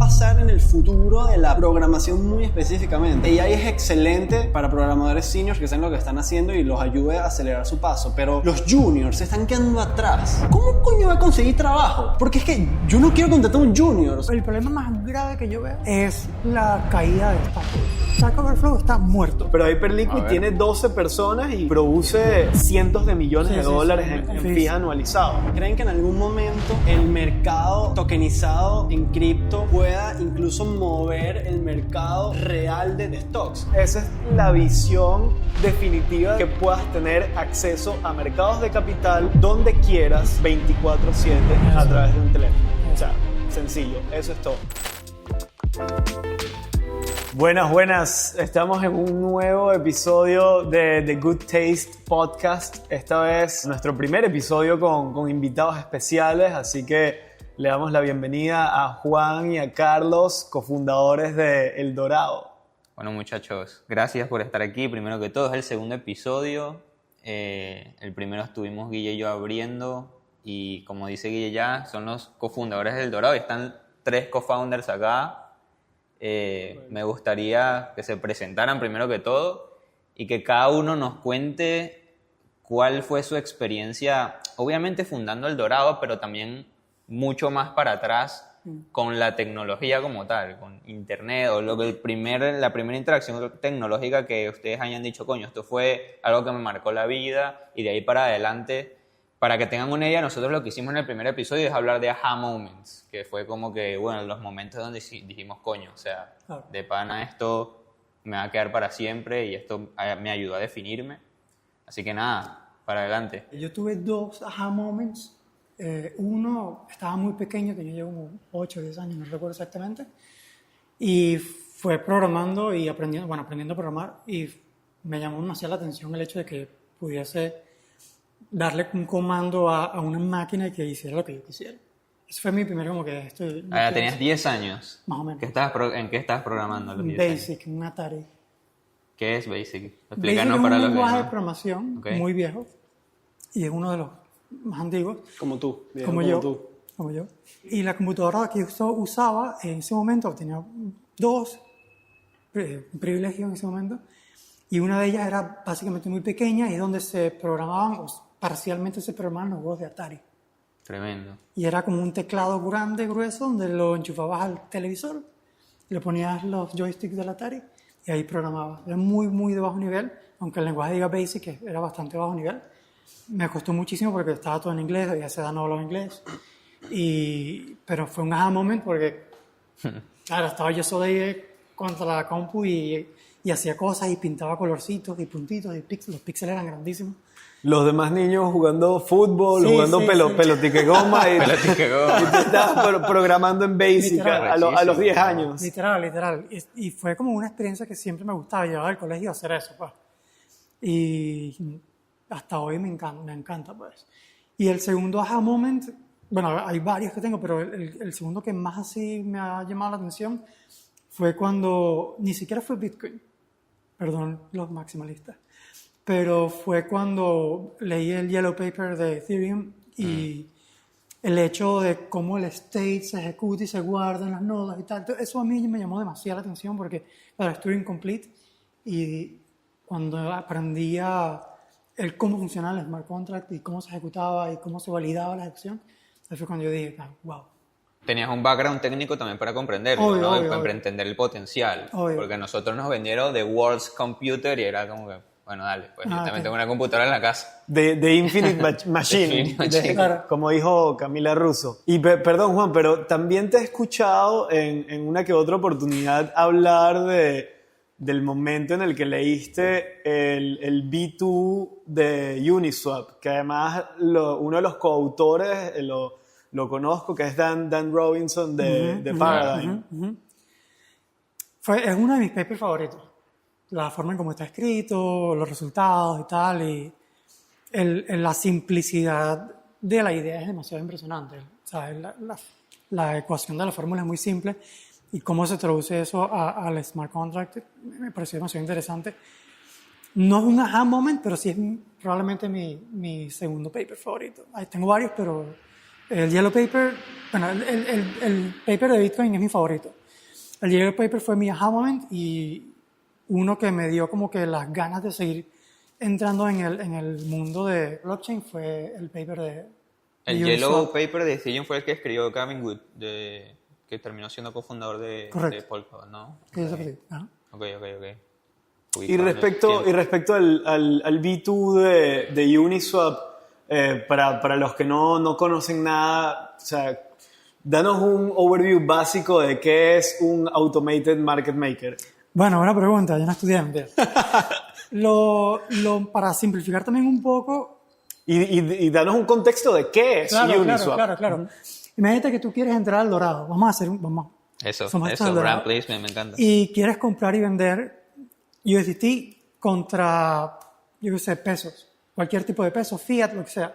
pasar en el futuro de la programación muy específicamente. AI es excelente para programadores seniors que saben lo que están haciendo y los ayude a acelerar su paso, pero los juniors se están quedando atrás. ¿Cómo coño va a conseguir trabajo? Porque es que yo no quiero contratar a un junior. El problema más grave que yo veo es la caída de Stack Overflow. Stack Overflow está muerto. Pero Hyperliquid tiene 12 personas y produce cientos de millones de dólares en fees anualizados. ¿Creen que en algún momento el mercado tokenizado en cripto pueda incluso mover el mercado real de stocks? Esa es la visión definitiva, que puedas tener acceso a mercados de capital donde quieras 24/7 a través de un teléfono. O sea, sencillo, eso es todo. Buenas, estamos en un nuevo episodio de The Good Taste Podcast. Esta vez nuestro primer episodio con invitados especiales, así que le damos la bienvenida a Juan y a Carlos, cofundadores de El Dorado. Bueno, muchachos, gracias por estar aquí. Primero que todo, es el segundo episodio. El primero estuvimos Guille y yo abriendo, y como dice Guille ya, son los cofundadores del Dorado y están 3 co-founders acá. Me gustaría que se presentaran primero que todo y que cada uno nos cuente cuál fue su experiencia, obviamente fundando El Dorado, pero también mucho más para atrás con la tecnología como tal, con internet, o la primera interacción tecnológica que ustedes hayan dicho, coño, esto fue algo que me marcó la vida, y de ahí para adelante. Para que tengan una idea, nosotros lo que hicimos en el primer episodio es hablar de aha moments, que fue como que, bueno, los momentos donde dijimos, coño, o sea, de pana esto me va a quedar para siempre y esto me ayudó a definirme. Así que nada, para adelante. Yo tuve 2 aha moments. Uno estaba muy pequeño, tenía como 8 o 10 años, no recuerdo exactamente, y fue programando y aprendiendo a programar, y me llamó demasiado la atención el hecho de que pudiese darle un comando a una máquina que hiciera lo que yo quisiera. Eso fue mi primero como que esto... Tenías 10 años. Más o menos. ¿En qué estabas programando a los 10 años? Basic, un Atari. ¿Qué es Basic? Explícanos para los un lenguaje de programación muy viejo, y es uno de los más antiguos. Como tú. Como yo. Y la computadora que yo usaba en ese momento tenía 2 privilegios en ese momento, y una de ellas era básicamente muy pequeña, y es donde se programaban, parcialmente se programaban los juegos de Atari. Tremendo. Y era como un teclado grande, grueso, donde lo enchufabas al televisor, le ponías los joysticks del Atari y ahí programabas. Era muy, muy de bajo nivel, aunque el lenguaje diga Basic, era bastante bajo nivel. Me costó muchísimo porque estaba todo en inglés, y a esa edad no hablaba inglés. Pero fue un aha moment porque, claro, estaba yo solo ahí contra la compu y hacía cosas y pintaba colorcitos y puntitos y los píxeles eran grandísimos. Los demás niños jugando fútbol, jugando pelotique goma y tú estabas programando en Basic a los 10 años. Literal. Y fue como una experiencia que siempre me gustaba, llevar al colegio a hacer eso, pues. Y hasta hoy me encanta, pues. Y el segundo aha moment, bueno, hay varios que tengo, pero el segundo que más así me ha llamado la atención fue cuando, ni siquiera fue Bitcoin, perdón los maximalistas, pero fue cuando leí el Yellow Paper de Ethereum y el hecho de cómo el state se ejecuta y se guarda en las nodas y tal. Entonces, eso a mí me llamó demasiado la atención porque, claro, estuve incomplete, y cuando aprendí el cómo funcionaba el smart contract y cómo se ejecutaba y cómo se validaba la ejecución, ahí fue cuando yo dije, wow. Tenías un background técnico también para comprenderlo, ¿no? Para entender el potencial. Porque a nosotros nos vendieron The World's Computer y era como que, bueno, dale, pues yo también tengo una computadora en la casa. The Infinite Machine, como dijo Camila Russo. Y perdón, Juan, pero también te he escuchado en una que otra oportunidad hablar del momento en el que leíste el V2 de Uniswap, que además uno de los coautores lo conozco, que es Dan Robinson de Paradigm. Es uno de mis papers favoritos. La forma en cómo está escrito, los resultados y tal, y la simplicidad de la idea es demasiado impresionante. O sea, la ecuación de la fórmula es muy simple, y cómo se traduce eso al smart contract me pareció demasiado interesante. No es un aha moment, pero sí es probablemente mi segundo paper favorito. Tengo varios, pero El Yellow Paper, bueno, el paper de Bitcoin es mi favorito. El Yellow Paper fue mi aha moment y uno que me dio como que las ganas de seguir entrando en el mundo de blockchain fue el paper de El Uniswap. Yellow Paper de Ethereum fue el que escribió Gavin Wood, que terminó siendo cofundador de Polkadot, ¿no? Que yo sé. Ajá. Ok. Y respecto al B2 de Uniswap, para los que no conocen nada, o sea, danos un overview básico de qué es un Automated Market Maker. Bueno, buena pregunta, yo no estudié, mentira. Para simplificar también un poco... Y danos un contexto de qué es Uniswap. Claro. Imagínate que tú quieres entrar al Dorado. Vamos a hacer Eso, al brand placement, me encanta. Y quieres comprar y vender USDT contra, yo qué sé, pesos. Cualquier tipo de peso, fiat, lo que sea.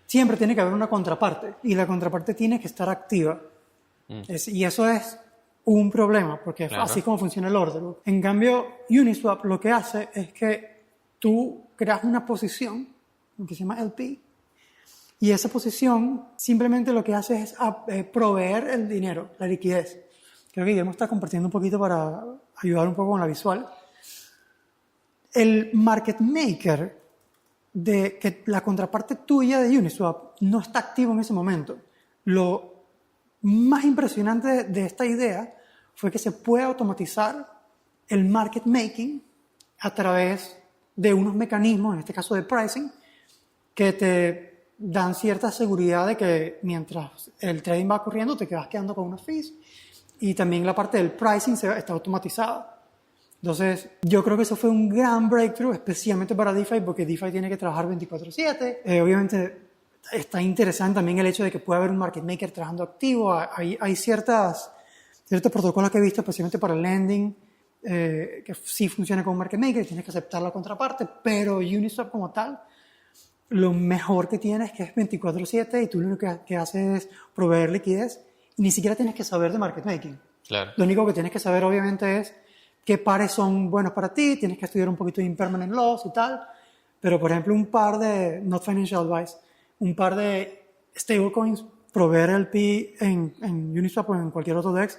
Siempre tiene que haber una contraparte. Y la contraparte tiene que estar activa. Y eso es un problema, porque claro. así como funciona el order book. En cambio, Uniswap lo que hace es que tú creas una posición que se llama LP, y esa posición simplemente lo que hace es proveer el dinero, la liquidez. Creo que Guillermo está compartiendo un poquito para ayudar un poco con la visual. El market maker, que la contraparte tuya de Uniswap no está activo en ese momento. Lo más impresionante de esta idea fue que se puede automatizar el market making a través de unos mecanismos, en este caso de pricing, que te dan cierta seguridad de que mientras el trading va corriendo te quedas quedando con unos fees, y también la parte del pricing está automatizada. Entonces, yo creo que eso fue un gran breakthrough, especialmente para DeFi, porque DeFi tiene que trabajar 24/7. Obviamente, está interesante también el hecho de que puede haber un market maker trabajando activo. Hay ciertos protocolos que he visto, especialmente para el lending, que sí funciona como market maker, tienes que aceptar la contraparte, pero Uniswap como tal, lo mejor que tiene es que es 24/7 y tú lo único que haces es proveer liquidez y ni siquiera tienes que saber de market making. Claro. Lo único que tienes que saber obviamente es qué pares son buenos para ti, tienes que estudiar un poquito de impermanent loss y tal, pero por ejemplo un par de, not financial advice, un par de stablecoins, proveer el P en Uniswap o en cualquier otro DEX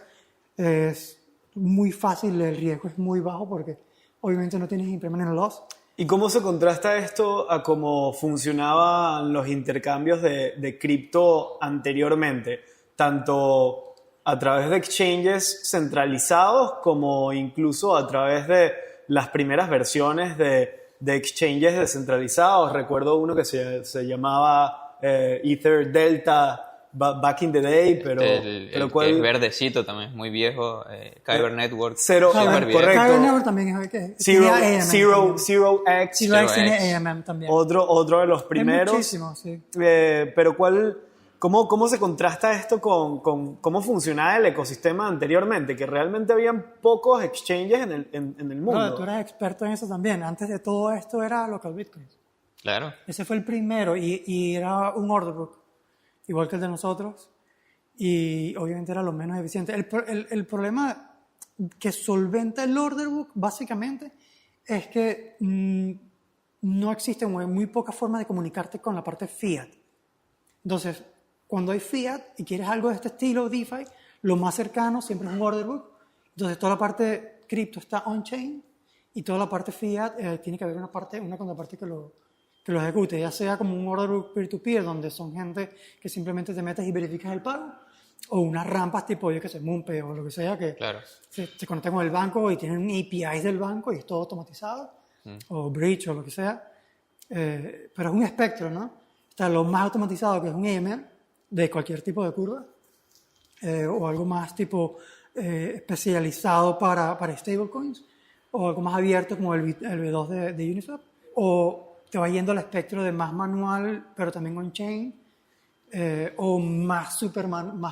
es muy fácil, el riesgo es muy bajo porque obviamente no tienes impermanent loss. ¿Y cómo se contrasta esto a cómo funcionaban los intercambios de cripto anteriormente? Tanto a través de exchanges centralizados como incluso a través de las primeras versiones de exchanges descentralizados. Recuerdo uno que se llamaba Ether Delta back in the day, pero que es verdecito también, es muy viejo, Kyber Network. Correcto. Kyber Network también es Zero X tiene AMM también. Otro de los primeros. Muchísimo, sí. Pero ¿cómo se contrasta esto con cómo funcionaba el ecosistema anteriormente? Que realmente habían pocos exchanges en el mundo. No, tú eres experto en eso también. Antes de todo esto era local Bitcoin. Claro. Ese fue el primero y era un order book, igual que el de nosotros, y obviamente era lo menos eficiente. El problema que solventa el order book, básicamente, es que no existe muy poca forma de comunicarte con la parte fiat. Entonces, cuando hay fiat y quieres algo de este estilo, DeFi, lo más cercano siempre es un order book. Entonces, toda la parte cripto está on-chain y toda la parte fiat tiene que haber una contraparte que lo ejecute, ya sea como un order book peer-to-peer, donde son gente que simplemente te metes y verificas el pago, o unas rampas tipo, yo que sé, Moonpay o lo que sea, que Claro. se conectan con el banco y tienen APIs del banco y es todo automatizado, o Bridge o lo que sea. Pero es un espectro, ¿no? Está lo más automatizado, que es un AML, de cualquier tipo de curva, o algo más tipo especializado para stablecoins, o algo más abierto como el V2 de Uniswap, o te va yendo al espectro de más manual, pero también on-chain, o más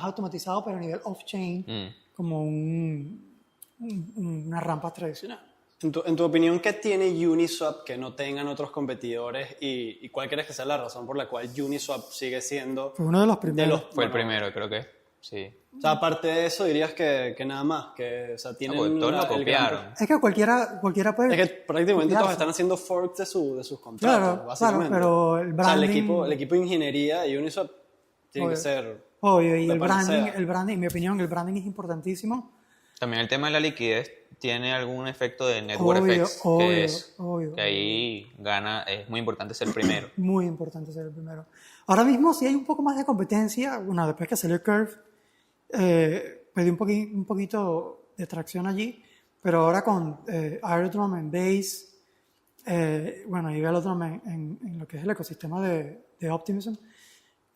automatizado, pero a nivel off-chain, como una rampa tradicional. En tu opinión, ¿qué tiene Uniswap que no tengan otros competidores y cuál crees que sea la razón por la cual Uniswap sigue siendo Fue uno de los primeros. Fue el primero, creo que sí. O sea, aparte de eso, dirías que nada más, que o sea, tienen Todos lo copiaron. Es que cualquiera puede... Es que prácticamente copiarse. todos están haciendo forks de sus contratos, Claro, básicamente. pero el branding... O sea, el equipo de ingeniería de Uniswap Tiene que Obvio. ser... Obvio, y de el branding, panacea. en mi opinión, el branding es importantísimo. También el tema de la liquidez tiene algún efecto de network Obvio, effects, obvio. que ahí gana, es muy importante ser primero. Muy importante ser el primero. Ahora mismo sí hay un poco más de competencia. Bueno, después que salió Curve, perdí un poquito de tracción allí, pero ahora con Aerodrome en Base, bueno, y Velodrome en lo que es el ecosistema de Optimism,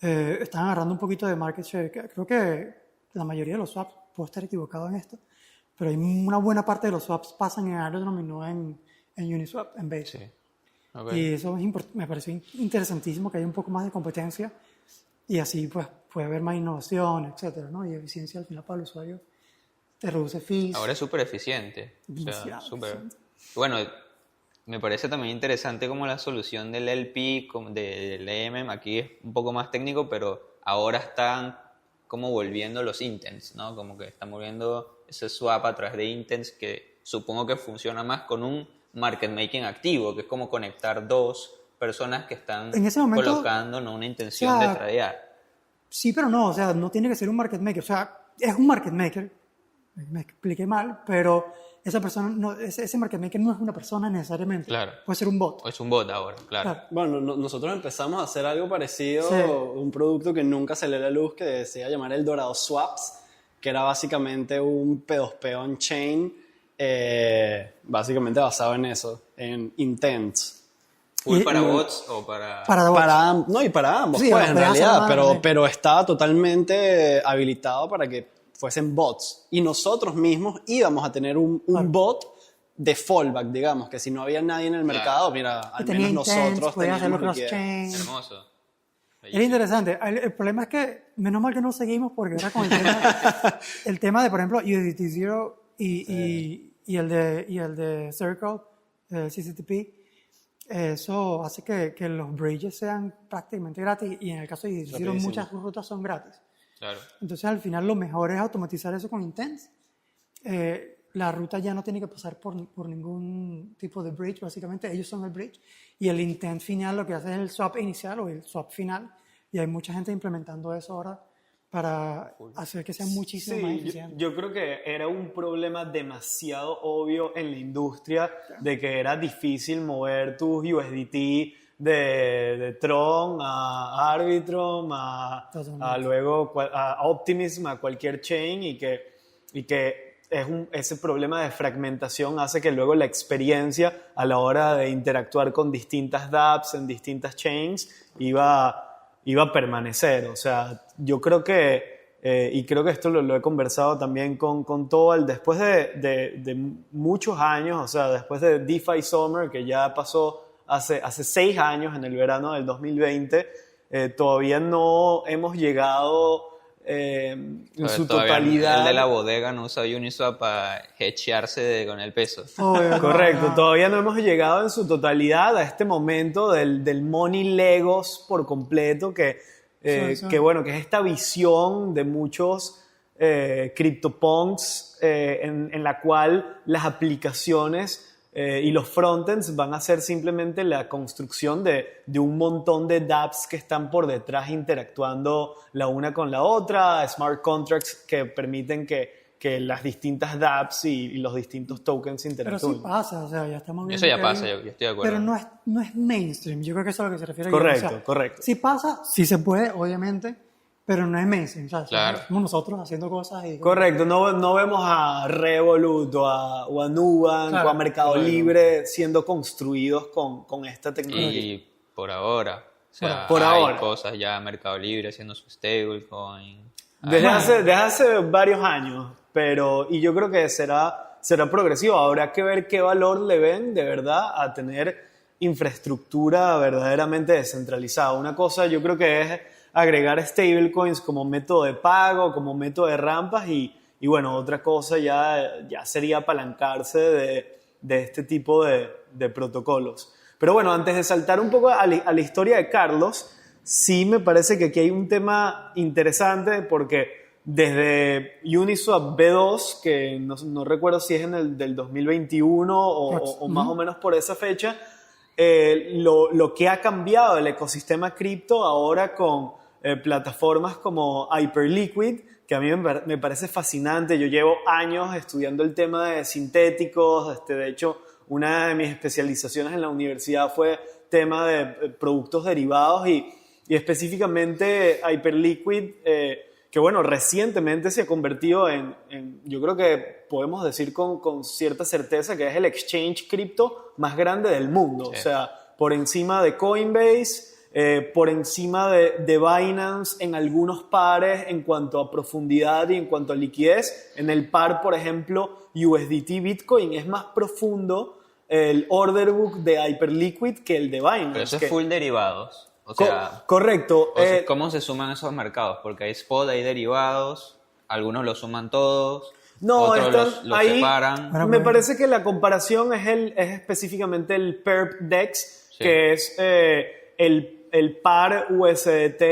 están agarrando un poquito de market share. Creo que la mayoría de los swaps, puedo estar equivocado en esto, pero hay una buena parte de los swaps pasan en Aerodrome y no en Uniswap, en Base. Sí. Ok. Y eso me pareció interesantísimo, que haya un poco más de competencia y así pues puede haber más innovación, etcétera, ¿no? Y eficiencia al final para el usuario. Te reduce fees. Ahora es súper eficiente. O sea, Demasiado súper. eficiente. Bueno, me parece también interesante como la solución del LP, del EMM, aquí es un poco más técnico, pero ahora están como volviendo los intents, ¿no? Como que están volviendo ese swap a través de intents que supongo que funciona más con un market making activo, que es como conectar dos personas que están En ese momento, colocando, ¿no?, una intención o sea, de tradear. Sí, pero no, o sea, no tiene que ser un market maker. O sea, es un market maker, me expliqué mal, pero esa persona, ese market maker no es una persona necesariamente. Claro. Puede ser un bot. O es un bot ahora, claro. Claro. Bueno, nosotros empezamos a hacer algo parecido, Sí. un producto que nunca salió a la luz que se iba a llamar el Dorado Swaps, que era básicamente un P2P on-chain, básicamente basado en eso, en intents. ¿Full Y- para bots o para...? Para bots. No, y para ambos, Sí, pues, los en pedazos realidad, nomás, pero, sí. pero estaba totalmente habilitado para que fuesen bots. Y nosotros mismos íbamos a tener un bot de fallback, digamos, que si no había nadie en el mercado, mira, Y al tenía menos intents, nosotros podía hacerlo teníamos liquidez. cross-chain. Hermoso. Era interesante. El problema es que, menos mal que no seguimos, porque ahora con el tema de, por ejemplo, USDT Zero y el de Circle, CCTP, eso hace que los bridges sean prácticamente gratis, y en el caso de USDT Zero Rapidísimo. muchas rutas son gratis. Claro. Entonces al final lo mejor es automatizar eso con intents. La ruta ya no tiene que pasar por ningún tipo de bridge, básicamente ellos son el bridge, y el intent final lo que hace es el swap inicial o el swap final, y hay mucha gente implementando eso ahora para hacer que sea muchísimo más Sí, eficiente. yo creo que era un problema demasiado obvio en la industria de que era difícil mover tus USDT de Tron a Arbitrum, a luego a Optimism, a cualquier chain, y que ese problema de fragmentación hace que luego la experiencia a la hora de interactuar con distintas dApps en distintas chains iba a permanecer. O sea, yo creo que, y creo que esto lo he conversado también con Toal, después de muchos años, o sea, después de DeFi Summer, que ya pasó hace 6 años, en el verano del 2020, todavía no hemos llegado en su Todavía totalidad. El de la bodega no usa Uniswap para hedgearse con el peso. Obvio, Correcto, no. todavía no hemos llegado en su totalidad a este momento del money Legos por completo, que es esta visión de muchos CryptoPunks en la cual las aplicaciones y los frontends van a ser simplemente la construcción de un montón de dApps que están por detrás interactuando la una con la otra, smart contracts que permiten que las distintas dApps y los distintos tokens Pero interactúen. sí pasa, o sea, ya estamos viendo Eso ya que pasa, hay- yo estoy de acuerdo. Pero no es mainstream, yo creo que eso es a lo que se refiere. Correcto, Guillermo. O sea, correcto. Sí pasa, sí se puede, obviamente, pero no es mainstream. O sea, Claro. somos nosotros haciendo cosas y... Correcto, no vemos a Revolut o a Nubank Claro, o a Mercado claro. Libre siendo construidos con esta tecnología. Y por ahora, o sea, Por hay ahora. cosas ya Mercado Libre haciendo su stablecoin. Desde hace varios años, y yo creo que será progresivo. Habrá que ver qué valor le ven de verdad a tener infraestructura verdaderamente descentralizada. Una cosa yo creo que es agregar stablecoins como método de pago, como método de rampas, y bueno, otra cosa ya sería apalancarse de este tipo de protocolos. Pero bueno, antes de saltar un poco a la historia de Carlos, sí me parece que aquí hay un tema interesante, porque desde Uniswap B2, que no recuerdo si es en el del 2021 o más o menos por esa fecha, lo que ha cambiado el ecosistema cripto ahora con plataformas como Hyperliquid, que a mí me parece fascinante. Yo llevo años estudiando el tema de sintéticos. De hecho, una de mis especializaciones en la universidad fue tema de productos derivados y específicamente Hyperliquid, que bueno, recientemente se ha convertido en yo creo que podemos decir con cierta certeza que es el exchange cripto más grande del mundo. Sí. O sea, por encima de Coinbase, por encima de Binance en algunos pares en cuanto a profundidad y en cuanto a liquidez. En el par, por ejemplo, USDT Bitcoin es más profundo el order book de Hyperliquid que el de Binance. Pero eso es full derivados. O sea, correcto. O sea, ¿cómo se suman esos mercados? Porque hay spot, hay derivados, algunos los suman todos, otros los separan. Me parece que la comparación es específicamente el PERP DEX, sí, que es el par USDT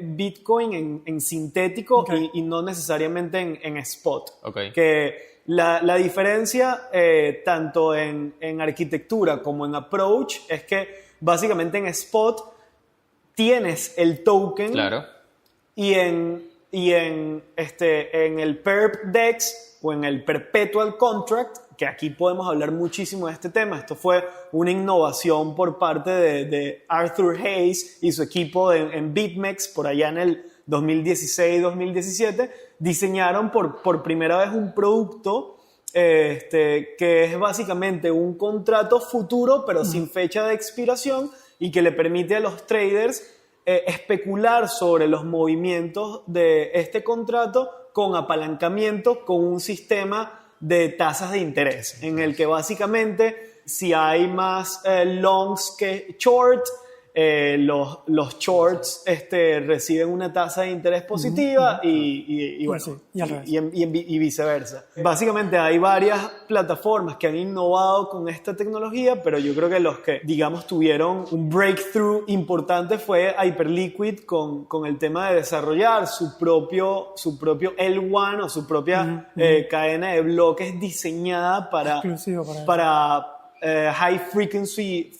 Bitcoin en sintético, okay, y no necesariamente en spot. Okay. Que la diferencia tanto en arquitectura como en approach es que básicamente en spot tienes el token, claro, y en el PERP DEX o en el Perpetual Contract, que aquí podemos hablar muchísimo de este tema. Esto fue una innovación por parte de Arthur Hayes y su equipo en BitMEX por allá en el 2016-2017. Diseñaron por primera vez un producto que es básicamente un contrato futuro pero sin fecha de expiración, y que le permite a los traders especular sobre los movimientos de este contrato con apalancamiento, con un sistema de tasas de interés, en el que básicamente si hay más longs que short, los shorts reciben una tasa de interés positiva y viceversa. Básicamente hay varias plataformas que han innovado con esta tecnología, pero yo creo que los que, digamos, tuvieron un breakthrough importante fue Hyperliquid con el tema de desarrollar su propio L1 o su propia cadena de bloques diseñada para high frequency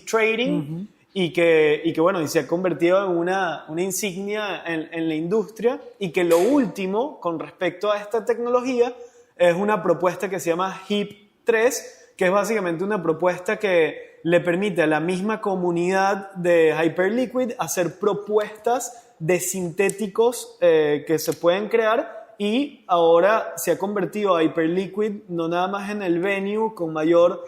trading. Y que bueno, y se ha convertido en una insignia en la industria, y que lo último con respecto a esta tecnología es una propuesta que se llama HIP-3, que es básicamente una propuesta que le permite a la misma comunidad de Hyperliquid hacer propuestas de sintéticos que se pueden crear, y ahora se ha convertido a Hyperliquid no nada más en el venue con mayor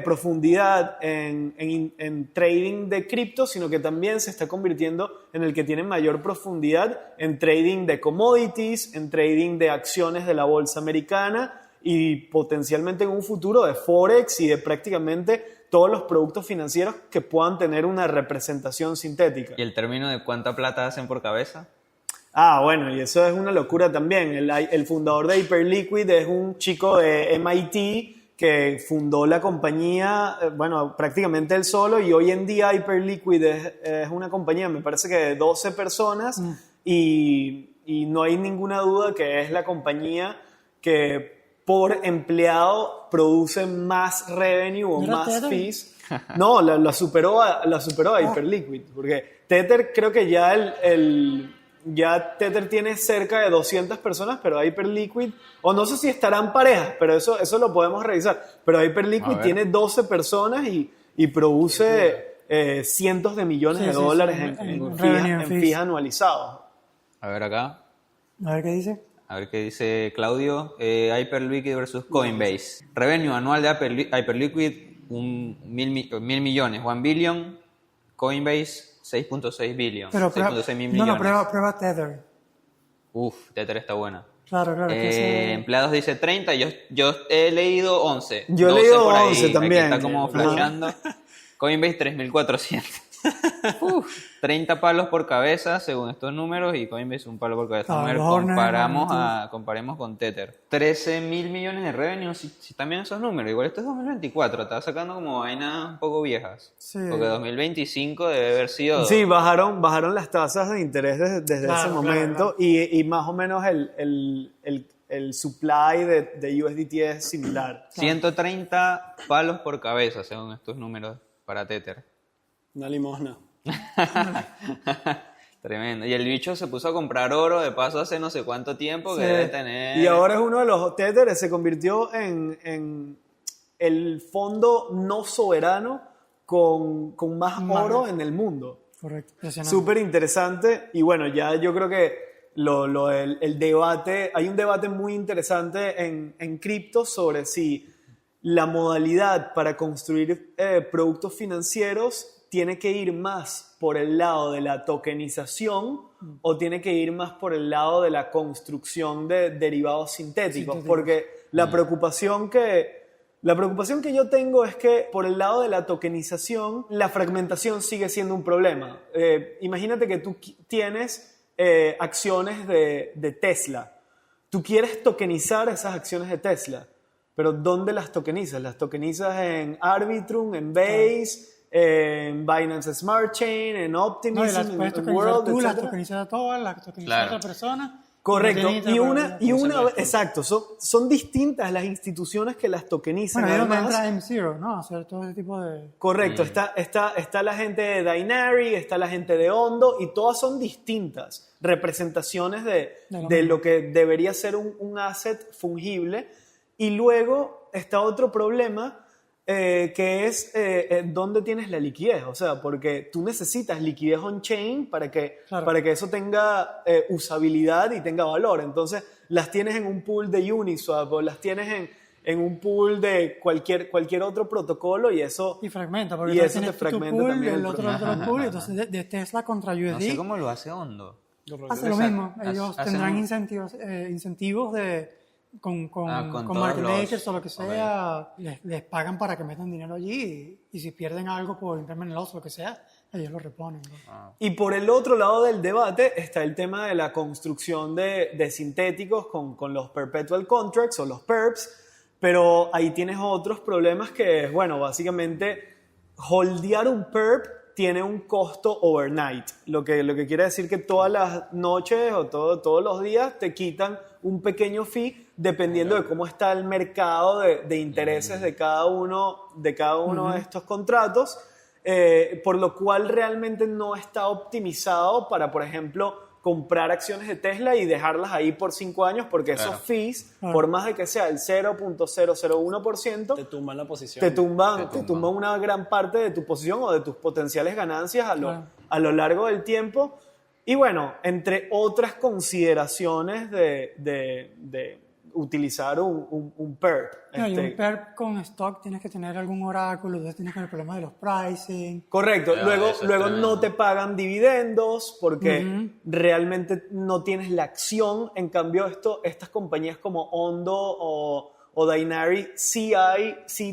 profundidad en trading de cripto, sino que también se está convirtiendo en el que tiene mayor profundidad en trading de commodities, en trading de acciones de la bolsa americana, y potencialmente en un futuro de Forex y de prácticamente todos los productos financieros que puedan tener una representación sintética. ¿Y el término de cuánta plata hacen por cabeza? Bueno, y eso es una locura también. El fundador de Hyperliquid es un chico de MIT que fundó la compañía, bueno, prácticamente él solo, y hoy en día Hyperliquid es una compañía, me parece que de 12 personas, y no hay ninguna duda que es la compañía que por empleado produce más revenue o más fees. No, la superó a Hyperliquid, porque Tether creo que ya Tether tiene cerca de 200 personas, pero Hyperliquid, o no sé si estarán parejas, pero eso lo podemos revisar. Pero Hyperliquid tiene 12 personas y produce cientos de millones de dólares en fees anualizados. A ver acá. A ver qué dice. A ver qué dice Claudio. Hyperliquid versus Coinbase. Revenue anual de Hyperliquid, 1.000 millones, 1 billion. Coinbase, 6.6 billion. Pero 6.6 mil millones. No, prueba Tether. Tether está buena. Claro. Empleados dice 30, yo he leído 11. Yo he leído por ahí. 11 también. Aquí está como flasheando. Coinbase 3.400. 30 palos por cabeza según estos números, y Coinbase un palo por cabeza. Comparemos con Tether. 13.000 millones de revenue, si también esos números. Igual esto es 2024, estaba sacando como vainas un poco viejas. Sí. Porque 2025 debe haber sido... Sí, bajaron las tasas de interés desde ese momento. Claro. Y más o menos el supply de USDT es similar. 130 palos por cabeza según estos números para Tether. Una limosna. Tremendo. Y el bicho se puso a comprar oro de paso hace no sé cuánto tiempo que Sí. debe tener... Y ahora es uno de los Tethers, se convirtió en el fondo no soberano con más oro en el mundo. Correcto, impresionante. Súper interesante. Y bueno, ya yo creo que el debate, hay un debate muy interesante en cripto sobre si la modalidad para construir productos financieros tiene que ir más por el lado de la tokenización o tiene que ir más por el lado de la construcción de derivados sintéticos. Porque la preocupación que yo tengo es que por el lado de la tokenización, la fragmentación sigue siendo un problema. Imagínate que tú tienes acciones de Tesla. Tú quieres tokenizar esas acciones de Tesla, pero ¿dónde las tokenizas? Las tokenizas en Arbitrum, en Base, en Binance Smart Chain, en Optimism, No, y las puedes en tokenizar World, tú, las etc. tokenizas a todas, las tokenizas a Claro. otra persona. Correcto. No tiene Y una interés. exacto, son distintas las instituciones que las tokenizan. Bueno, ahí es donde además. entra M0, ¿no? Hacer todo ese tipo de... Correcto, está la gente de Dynary, está la gente de Ondo, y todas son distintas representaciones de lo que debería ser un asset fungible. Y luego está otro problema, que es dónde tienes la liquidez. O sea, porque tú necesitas liquidez on-chain para que eso tenga usabilidad y tenga valor. Entonces, las tienes en un pool de Uniswap o las tienes en un pool de cualquier otro protocolo, y eso... Y fragmenta, porque Y tú eso te tienes tu fragmenta pool, también el el otro pool, entonces de Tesla contra USD. No sé cómo lo hace Hondo. Hace lo mismo. Ellos Hacen tendrán un- incentivos con todos market los- makers o lo que sea. Les pagan para que metan dinero allí y si pierden algo por impermanent loss o lo que sea, ellos lo reponen, ¿no? Y por el otro lado del debate está el tema de la construcción de sintéticos con los perpetual contracts o los perps, pero ahí tienes otros problemas que, bueno, básicamente holdear un perp tiene un costo overnight, lo que quiere decir que todas las noches o todos los días te quitan un pequeño fee dependiendo de cómo está el mercado de intereses de cada uno de estos contratos. Por lo cual realmente no está optimizado para, por ejemplo, comprar acciones de Tesla y dejarlas ahí por 5 años, porque esos fees, por más de que sea el 0.001%, Te tumban la posición. te tumban una gran parte de tu posición o de tus potenciales ganancias a lo largo del tiempo. Y bueno, entre otras consideraciones de utilizar un PERP. No, y un PERP con stock tienes que tener algún oráculo, entonces tienes que el problema de los pricing. Correcto, Claro, luego eso es no tremendo. te pagan dividendos porque realmente no tienes la acción. En cambio, estas compañías como Ondo o Dynary sí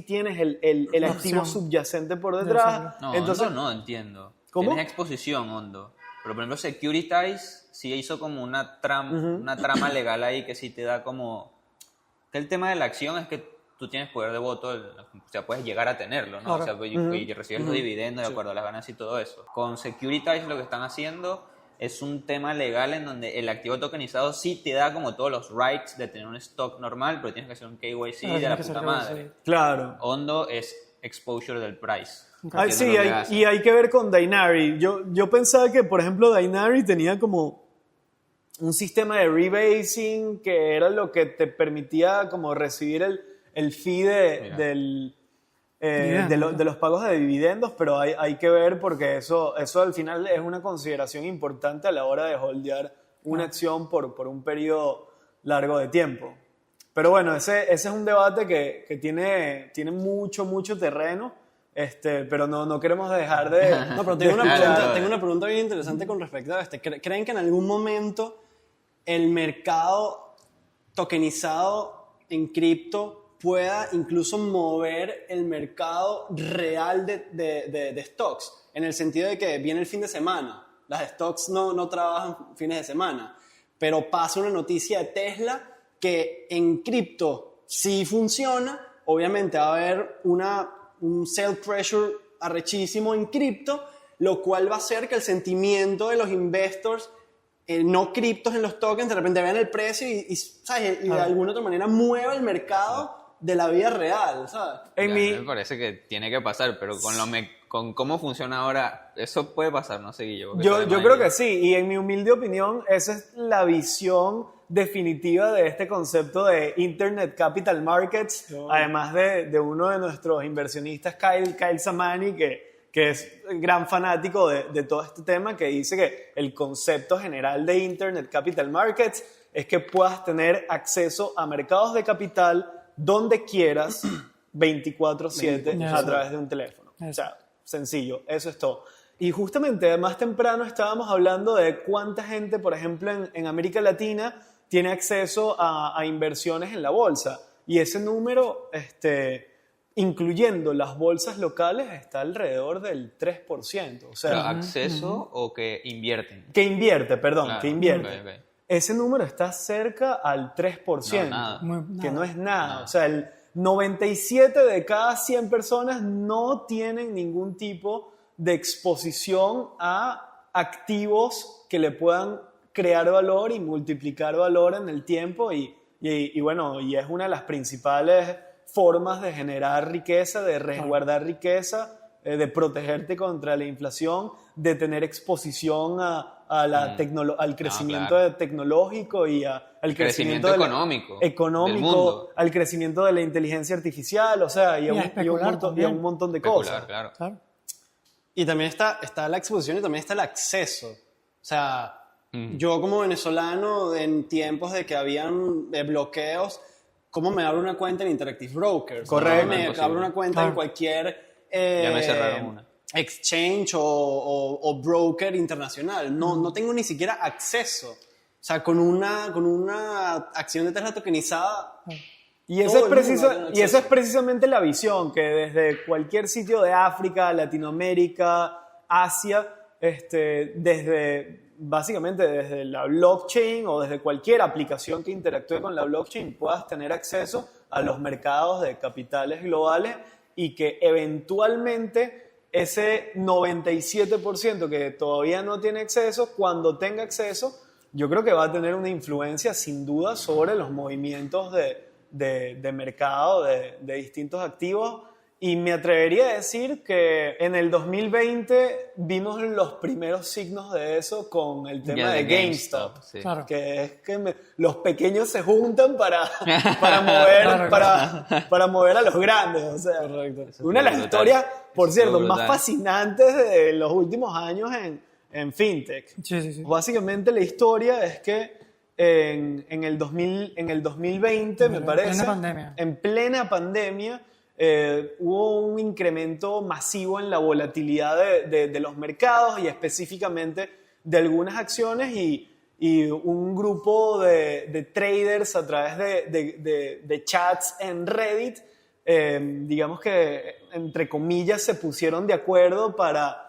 tienes el activo opción subyacente por de detrás. hacerlo. No, Entonces, Hondo no entiendo. ¿Cómo? Tienes exposición, Hondo. Pero por ejemplo, Securitize sí hizo como una trama legal ahí que sí te da como... Que el tema de la acción es que tú tienes poder de voto, o sea, puedes llegar a tenerlo, ¿no? Claro. O sea, y recibes los dividendos de acuerdo a las ganancias y todo eso. Con Securitize lo que están haciendo es un tema legal en donde el activo tokenizado sí te da como todos los rights de tener un stock normal, pero tienes que hacer un KYC Claro, de la tiene que puta ser madre. claro. Hondo es exposure del price. Ay, Entiendo sí, lo que hace. y hay que ver con Dynary. Yo pensaba que, por ejemplo, Dynary tenía como un sistema de rebasing que era lo que te permitía como recibir el fee de los pagos de dividendos, pero hay que ver porque eso al final es una consideración importante a la hora de holdear una acción por un periodo largo de tiempo. Pero bueno, ese es un debate que tiene mucho terreno, pero no queremos dejar de... No, pero tengo una pregunta bien interesante con respecto a ¿Creen que en algún momento el mercado tokenizado en cripto pueda incluso mover el mercado real de stocks? En el sentido de que viene el fin de semana, las stocks no trabajan fines de semana, pero pasa una noticia de Tesla que en cripto sí funciona, obviamente va a haber un sell pressure arrechísimo en cripto, lo cual va a hacer que el sentimiento de los investors no criptos en los tokens de repente vean el precio ¿sabes? Y de alguna otra manera mueva el con cómo funciona ahora, eso puede pasar, no sé, Guillo. Yo creo que sí, y en mi humilde opinión, esa es la visión definitiva de este concepto de Internet Capital Markets, además de uno de nuestros inversionistas, Kyle Samani, que es gran fanático de todo este tema, que dice que el concepto general de Internet Capital Markets es que puedas tener acceso a mercados de capital donde quieras, 24/7, a través de un teléfono. O sea, sencillo, eso es todo. Y justamente más temprano estábamos hablando de cuánta gente, por ejemplo, en América Latina tiene acceso a inversiones en la bolsa. Y ese número, incluyendo las bolsas locales, está alrededor del 3%. O sea, ¿pero acceso o que invierten? Que invierte, perdón, Claro, que invierte. ok. Ese número está cerca al 3%. No, nada. Que no es nada. O sea, el 97 de cada 100 personas no tienen ningún tipo de exposición a activos que le puedan crear valor y multiplicar valor en el tiempo y bueno, y es una de las principales formas de generar riqueza, de resguardar riqueza, de protegerte contra la inflación, de tener exposición al crecimiento tecnológico y al crecimiento económico del mundo. al crecimiento de la inteligencia artificial, o sea, y a un montón de cosas. Claro. Y también está la exposición y también está el acceso. O sea, yo como venezolano, en tiempos de que habían bloqueos, ¿cómo me abro una cuenta en Interactive Brokers? Correcto. ¿Cómo me abro una cuenta en cualquier Ya me cerraron una. exchange o broker internacional? No tengo ni siquiera acceso. O sea, con una acción de Tesla tokenizada... Y esa todo es precisamente la visión, que desde cualquier sitio de África, Latinoamérica, Asia, básicamente desde la blockchain o desde cualquier aplicación que interactúe con la blockchain, puedas tener acceso a los mercados de capitales globales y que eventualmente ese 97% que todavía no tiene acceso, cuando tenga acceso, yo creo que va a tener una influencia sin duda sobre los movimientos de mercado de distintos activos. Y me atrevería a decir que en el 2020 vimos los primeros signos de eso con el tema de GameStop. Sí. Claro. Que es que los pequeños se juntan para mover a los grandes. O sea, una de las historias, por cierto, más fascinantes de los últimos años en FinTech. Sí. Básicamente la historia es que en el 2020, me parece, en plena pandemia, hubo un incremento masivo en la volatilidad de los mercados y específicamente de algunas acciones y un grupo de traders a través de chats en Reddit, digamos que entre comillas se pusieron de acuerdo para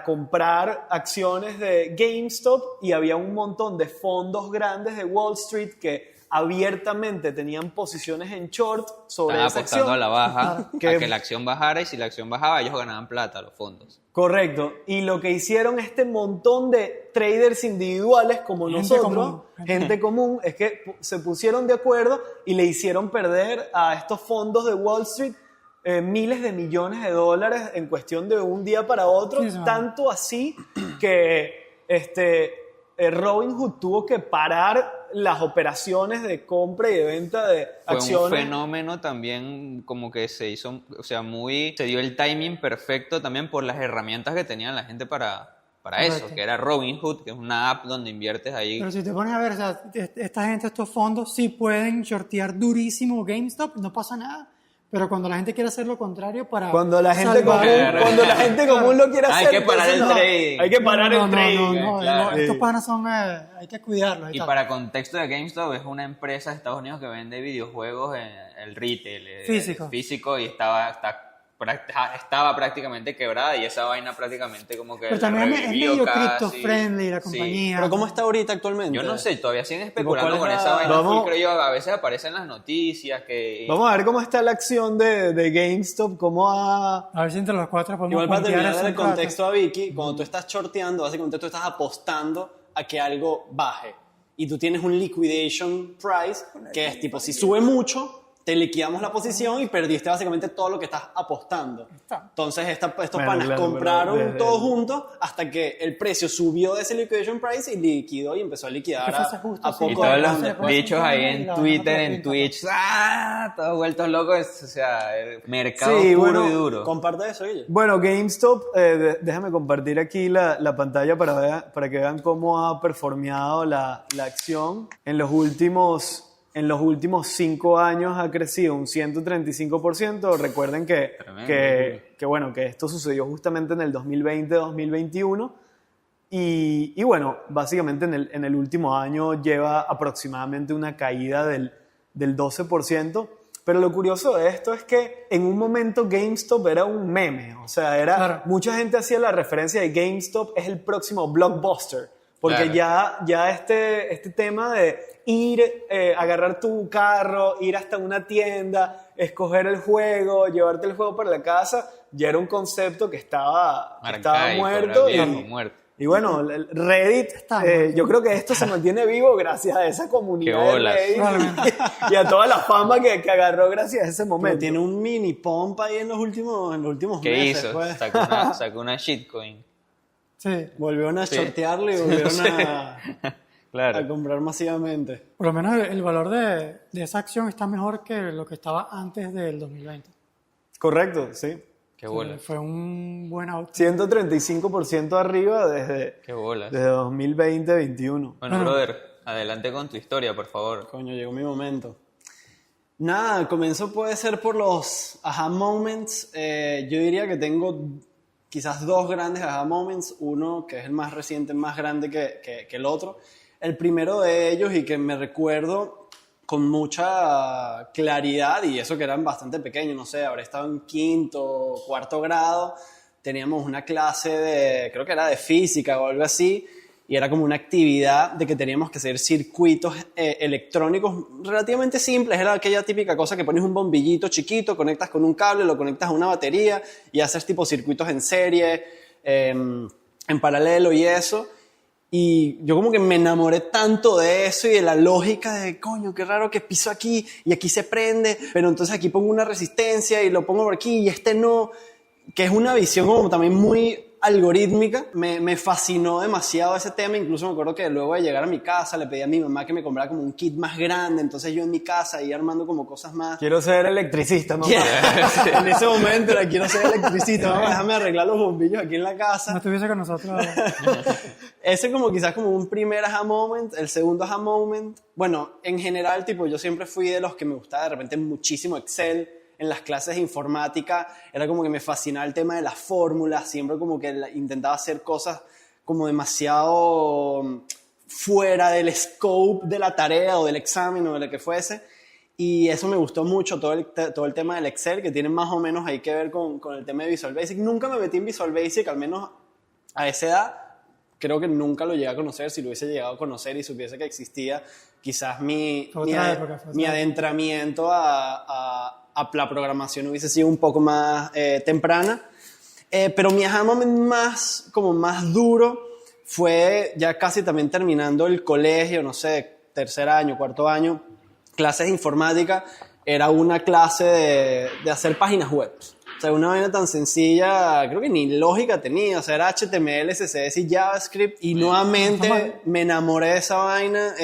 comprar acciones de GameStop y había un montón de fondos grandes de Wall Street que abiertamente tenían posiciones en short sobre esa acción. Apostando a la baja, a que la acción bajara, y si la acción bajaba ellos ganaban plata, los fondos. Correcto. Y lo que hicieron este montón de traders individuales como nosotros, gente común, es que se pusieron de acuerdo y le hicieron perder a estos fondos de Wall Street miles de millones de dólares en cuestión de un día para otro, tanto así que Robinhood tuvo que parar las operaciones de compra y de venta de acciones. Fue un fenómeno también como que se hizo, o sea, se dio el timing perfecto también por las herramientas que tenía la gente para eso, que era Robinhood, que es una app donde inviertes ahí. Pero si te pones a ver, o sea, esta gente, estos fondos sí pueden shortear durísimo GameStop, no pasa nada. Pero cuando la gente quiere hacer lo contrario para cuando la gente común lo quiere hacer, hay que parar el trading. Hay que parar el trading. No, estos panas son, hay que cuidarlos. Y para contexto de GameStop, es una empresa de Estados Unidos que vende videojuegos en el retail físico y estaba prácticamente quebrada y esa vaina prácticamente como que pero también es medio crypto-friendly la compañía. Pero ¿cómo está ahorita actualmente? Yo no sé, todavía siguen especulando con esa vaina. Creo yo, a veces aparecen las noticias que... Vamos a ver cómo está la acción de GameStop, A ver si entre los cuatro podemos... Igual para terminar el contexto a Vicky, cuando tú estás shorteando, básicamente tú estás apostando a que algo baje. Y tú tienes un liquidation price, que es tipo, si sube mucho, te liquidamos la posición y perdiste básicamente todo lo que estás apostando. Entonces estos panas compraron todo juntos hasta que el precio subió de ese liquidation price y liquidó y empezó a liquidar a poco. Y todos los bichos ahí en Twitter, en Twitch, todos vueltos locos, o sea, el mercado puro y duro. Comparte eso, Guille. Bueno, GameStop, déjame compartir aquí la pantalla para que vean cómo ha performeado la acción. En los últimos 5 años ha crecido un 135%. Recuerden que esto sucedió justamente en el 2020-2021. Y bueno, básicamente en el último año lleva aproximadamente una caída del 12%. Pero lo curioso de esto es que en un momento GameStop era un meme. O sea, mucha gente hacía la referencia de GameStop es el próximo Blockbuster. Porque ya este tema de ir, agarrar tu carro, ir hasta una tienda, escoger el juego, llevarte el juego para la casa, ya era un concepto que estaba muerto. Y bueno, el Reddit, yo creo que esto se mantiene vivo gracias a esa comunidad de Reddit y a toda la fama que agarró gracias a ese momento. Pero tiene un mini pomp ahí en los últimos meses. ¿Qué hizo? Pues. Sacó una shitcoin. Sí. Volvieron a shortearlo y volvieron a comprar masivamente. Por lo menos el valor de esa acción está mejor que lo que estaba antes del 2020. Correcto, sí. Qué bola. Sí, fue un buen auto. 135% arriba desde 2020-21. Bueno, brother, adelante con tu historia, por favor. Coño, llegó mi momento. Nada, comenzó puede ser por los aha moments. Yo diría que tengo quizás 2 grandes aha moments. Uno que es el más reciente, más grande que el otro. El primero de ellos y que me recuerdo con mucha claridad, y eso que eran bastante pequeños, no sé, habré estado en 5º o 4º grado, teníamos una clase creo que era de física o algo así, y era como una actividad de que teníamos que hacer circuitos electrónicos relativamente simples. Era aquella típica cosa que pones un bombillito chiquito, conectas con un cable, lo conectas a una batería y haces tipo circuitos en serie, en paralelo y eso. Y yo como que me enamoré tanto de eso y de la lógica de, coño, qué raro que piso aquí y aquí se prende, pero entonces aquí pongo una resistencia y lo pongo por aquí y este no, que es una visión como también muy algorítmica. Me fascinó demasiado ese tema. Incluso me acuerdo que luego de llegar a mi casa le pedí a mi mamá que me comprara como un kit más grande, entonces yo en mi casa iba armando como cosas más. Quiero ser electricista, ¿no? Yeah. En ese momento era quiero ser electricista, vamos, déjame arreglar los bombillos aquí en la casa. No estuviese con nosotros. Ese como quizás como un primer aha moment. El segundo aha moment, bueno, en general tipo yo siempre fui de los que me gustaba de repente muchísimo Excel. En las clases de informática era como que me fascinaba el tema de las fórmulas, siempre como que intentaba hacer cosas como demasiado fuera del scope de la tarea o del examen o de lo que fuese, y eso me gustó mucho, todo el tema del Excel, que tiene más o menos ahí que ver con el tema de Visual Basic. Nunca me metí en Visual Basic, al menos a esa edad, creo que nunca lo llegué a conocer. Si lo hubiese llegado a conocer y supiese que existía, quizás mi adentramiento a la programación hubiese sido un poco más temprana. Pero mi aha moment más duro fue ya casi también terminando el colegio, no sé, 3er año, 4º año, clases de informática. Era una clase de hacer páginas web. O sea, una vaina tan sencilla, creo que ni lógica tenía. O sea, era HTML, CSS y JavaScript. Y nuevamente me enamoré de esa vaina.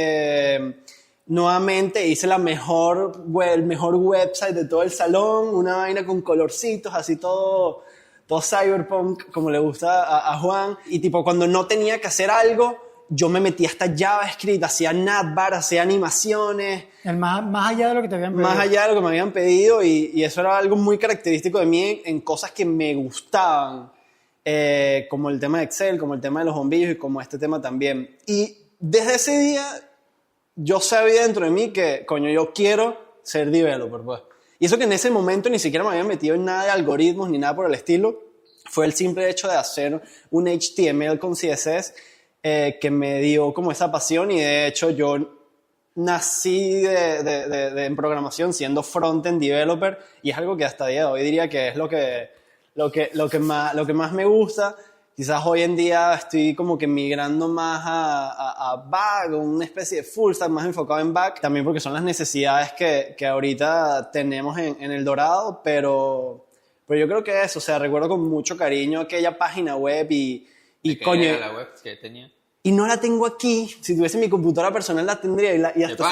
Nuevamente hice el mejor website de todo el salón, una vaina con colorcitos, así todo cyberpunk, como le gusta a Juan. Y tipo, cuando no tenía que hacer algo, yo me metí hasta JavaScript, hacía navbar, hacía animaciones. Más allá de lo que te habían pedido. Más allá de lo que me habían pedido, y eso era algo muy característico de mí en cosas que me gustaban, como el tema de Excel, como el tema de los bombillos y como este tema también. Y desde ese día yo sabía dentro de mí que, coño, yo quiero ser developer, pues. Y eso que en ese momento ni siquiera me había metido en nada de algoritmos ni nada por el estilo, fue el simple hecho de hacer un HTML con CSS que me dio como esa pasión. Y de hecho yo nací en programación siendo front-end developer, y es algo que hasta día de hoy diría que es lo que más me gusta. Quizás hoy en día estoy como que migrando más a back, una especie de full stack más enfocado en back, también porque son las necesidades que ahorita tenemos en El Dorado, pero yo creo que eso, o sea, recuerdo con mucho cariño aquella página web y coño... era la web que tenía? Y no la tengo aquí. Si tuviese mi computadora personal la tendría y hasta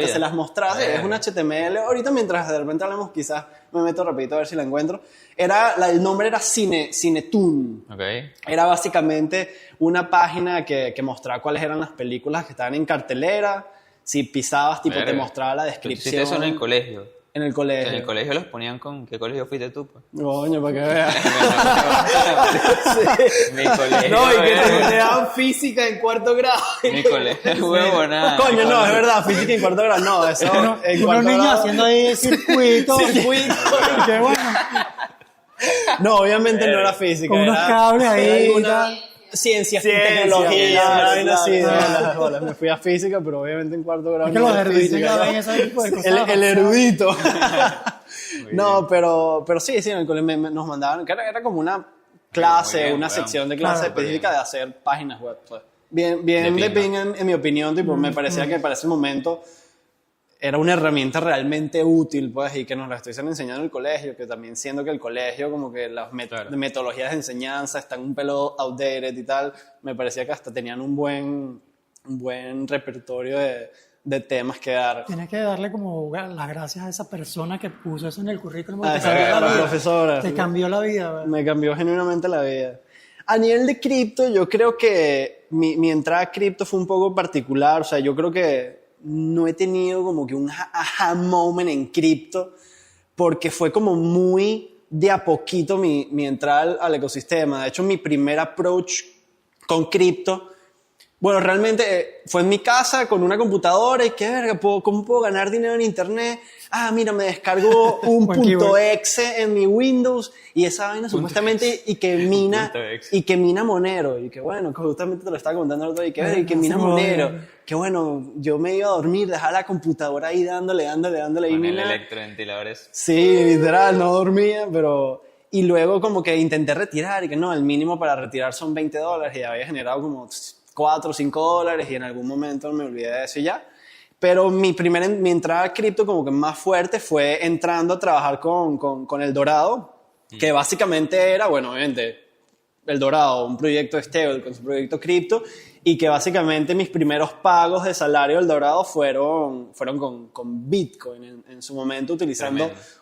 se las mostrase. Es un HTML. Ahorita mientras de repente hablemos quizás me meto rapidito a ver si la encuentro. El nombre era Cinetoon. Okay. Era básicamente una página que mostraba cuáles eran las películas que estaban en cartelera. Si pisabas, tipo, te mostraba la descripción. ¿Hiciste eso en el colegio? En el colegio. En el colegio los ponían con... ¿Qué colegio fuiste tú? Pues? Coño, para que veas. Mi colegio. No, y que te daban física en cuarto grado. Mi colegio, huevo, nada. Coño, no, es verdad, física en cuarto grado. No, eso en Unos cuarto niños grado. haciendo ahí circuitos. Qué bueno. No, obviamente no era física. Con unos era cables ahí. alguna ciencia, tecnología, así. Me fui a física, pero obviamente en cuarto grado. Es que no los era eruditos física, ya ¿no? ven ese tipo de cosas. El erudito. No, pero sí, en el colegio nos mandaban, que era como una clase, Muy bien, una weón. sección de clase Claro. específica de hacer páginas web. Pues. Bien de pinga en mi opinión, tipo, me parecía que para ese momento era una herramienta realmente útil, pues, y que nos la estuviesen enseñando en el colegio, que también siendo que el colegio, como que las metodologías de enseñanza están un pelo outdated y tal, me parecía que hasta tenían un buen repertorio de temas que dar. Tienes que darle como las gracias a esa persona que puso eso en el currículum. Ah, Te exacto, cambió a la vida. profesora. Te cambió la vida, ¿verdad? Me cambió genuinamente la vida. A nivel de cripto, yo creo que mi entrada a cripto fue un poco particular. O sea, yo creo que no he tenido como que un aha moment en cripto porque fue como muy de a poquito mi entrada al ecosistema. De hecho, mi primer approach con cripto, bueno, realmente fue en mi casa con una computadora y qué verga, ¿cómo puedo ganar dinero en internet? Ah, mira, me descargo un Buen keyword. .exe en mi Windows y esa vaina supuestamente y que mina Monero y que bueno, justamente te lo estaba contando el otro día y que mina Monero, que bueno, yo me iba a dormir, dejaba la computadora ahí dándole y Con el mina. electroventiladores. Sí, literal, no dormía, pero... Y luego como que intenté retirar y que no, el mínimo para retirar son $20 y había generado como $4 o $5 y en algún momento me olvidé de eso y ya. Pero mi entrada a cripto como que más fuerte fue entrando a trabajar con El Dorado, que básicamente era, bueno, obviamente, El Dorado, un proyecto stable con su proyecto cripto, y que básicamente mis primeros pagos de salario del Dorado fueron con Bitcoin en su momento,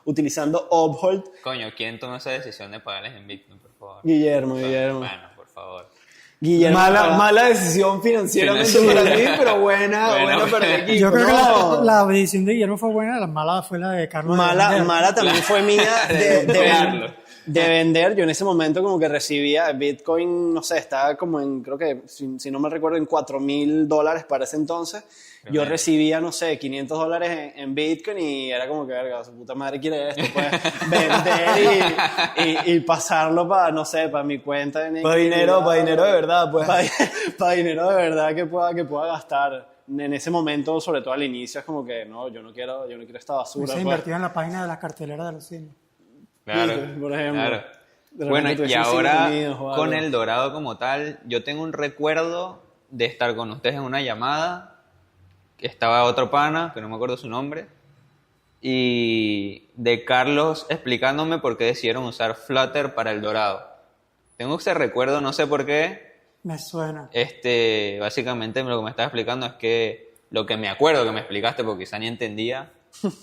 utilizando Uphold. Coño, ¿quién tomó esa decisión de pagarles en Bitcoin, por favor? Guillermo. Bueno, por favor. Guillermo Mala decisión financieramente para mí, pero buena para el equipo. Yo creo No. que la edición de Guillermo fue buena, la mala fue la de Carlos. Mala también fue mía pegarlo. de vender. Yo en ese momento como que recibía Bitcoin, no sé, estaba como en, creo que, si no me recuerdo, en $4,000 para ese entonces. Yo recibía, no sé, $500 en Bitcoin y era como que, verga, su puta madre quiere esto, pues, vender y pasarlo para, no sé, para mi cuenta. Para dinero de verdad, pues. Para dinero de verdad que pueda gastar. En ese momento, sobre todo al inicio, es como que, no, yo no quiero esta basura. Se pues. invertido en la página de las carteleras de los cines. Claro, Por ejemplo. claro. De repente Bueno, y tuviesen ahora 5 Unidos o algo. con El Dorado como tal, yo tengo un recuerdo de estar con ustedes en una llamada, que estaba otro pana, que no me acuerdo su nombre, y de Carlos explicándome por qué decidieron usar Flutter para El Dorado. Tengo ese recuerdo, no sé por qué. Me suena. Básicamente lo que me estaba explicando es que lo que me acuerdo que me explicaste, porque quizá ni entendía,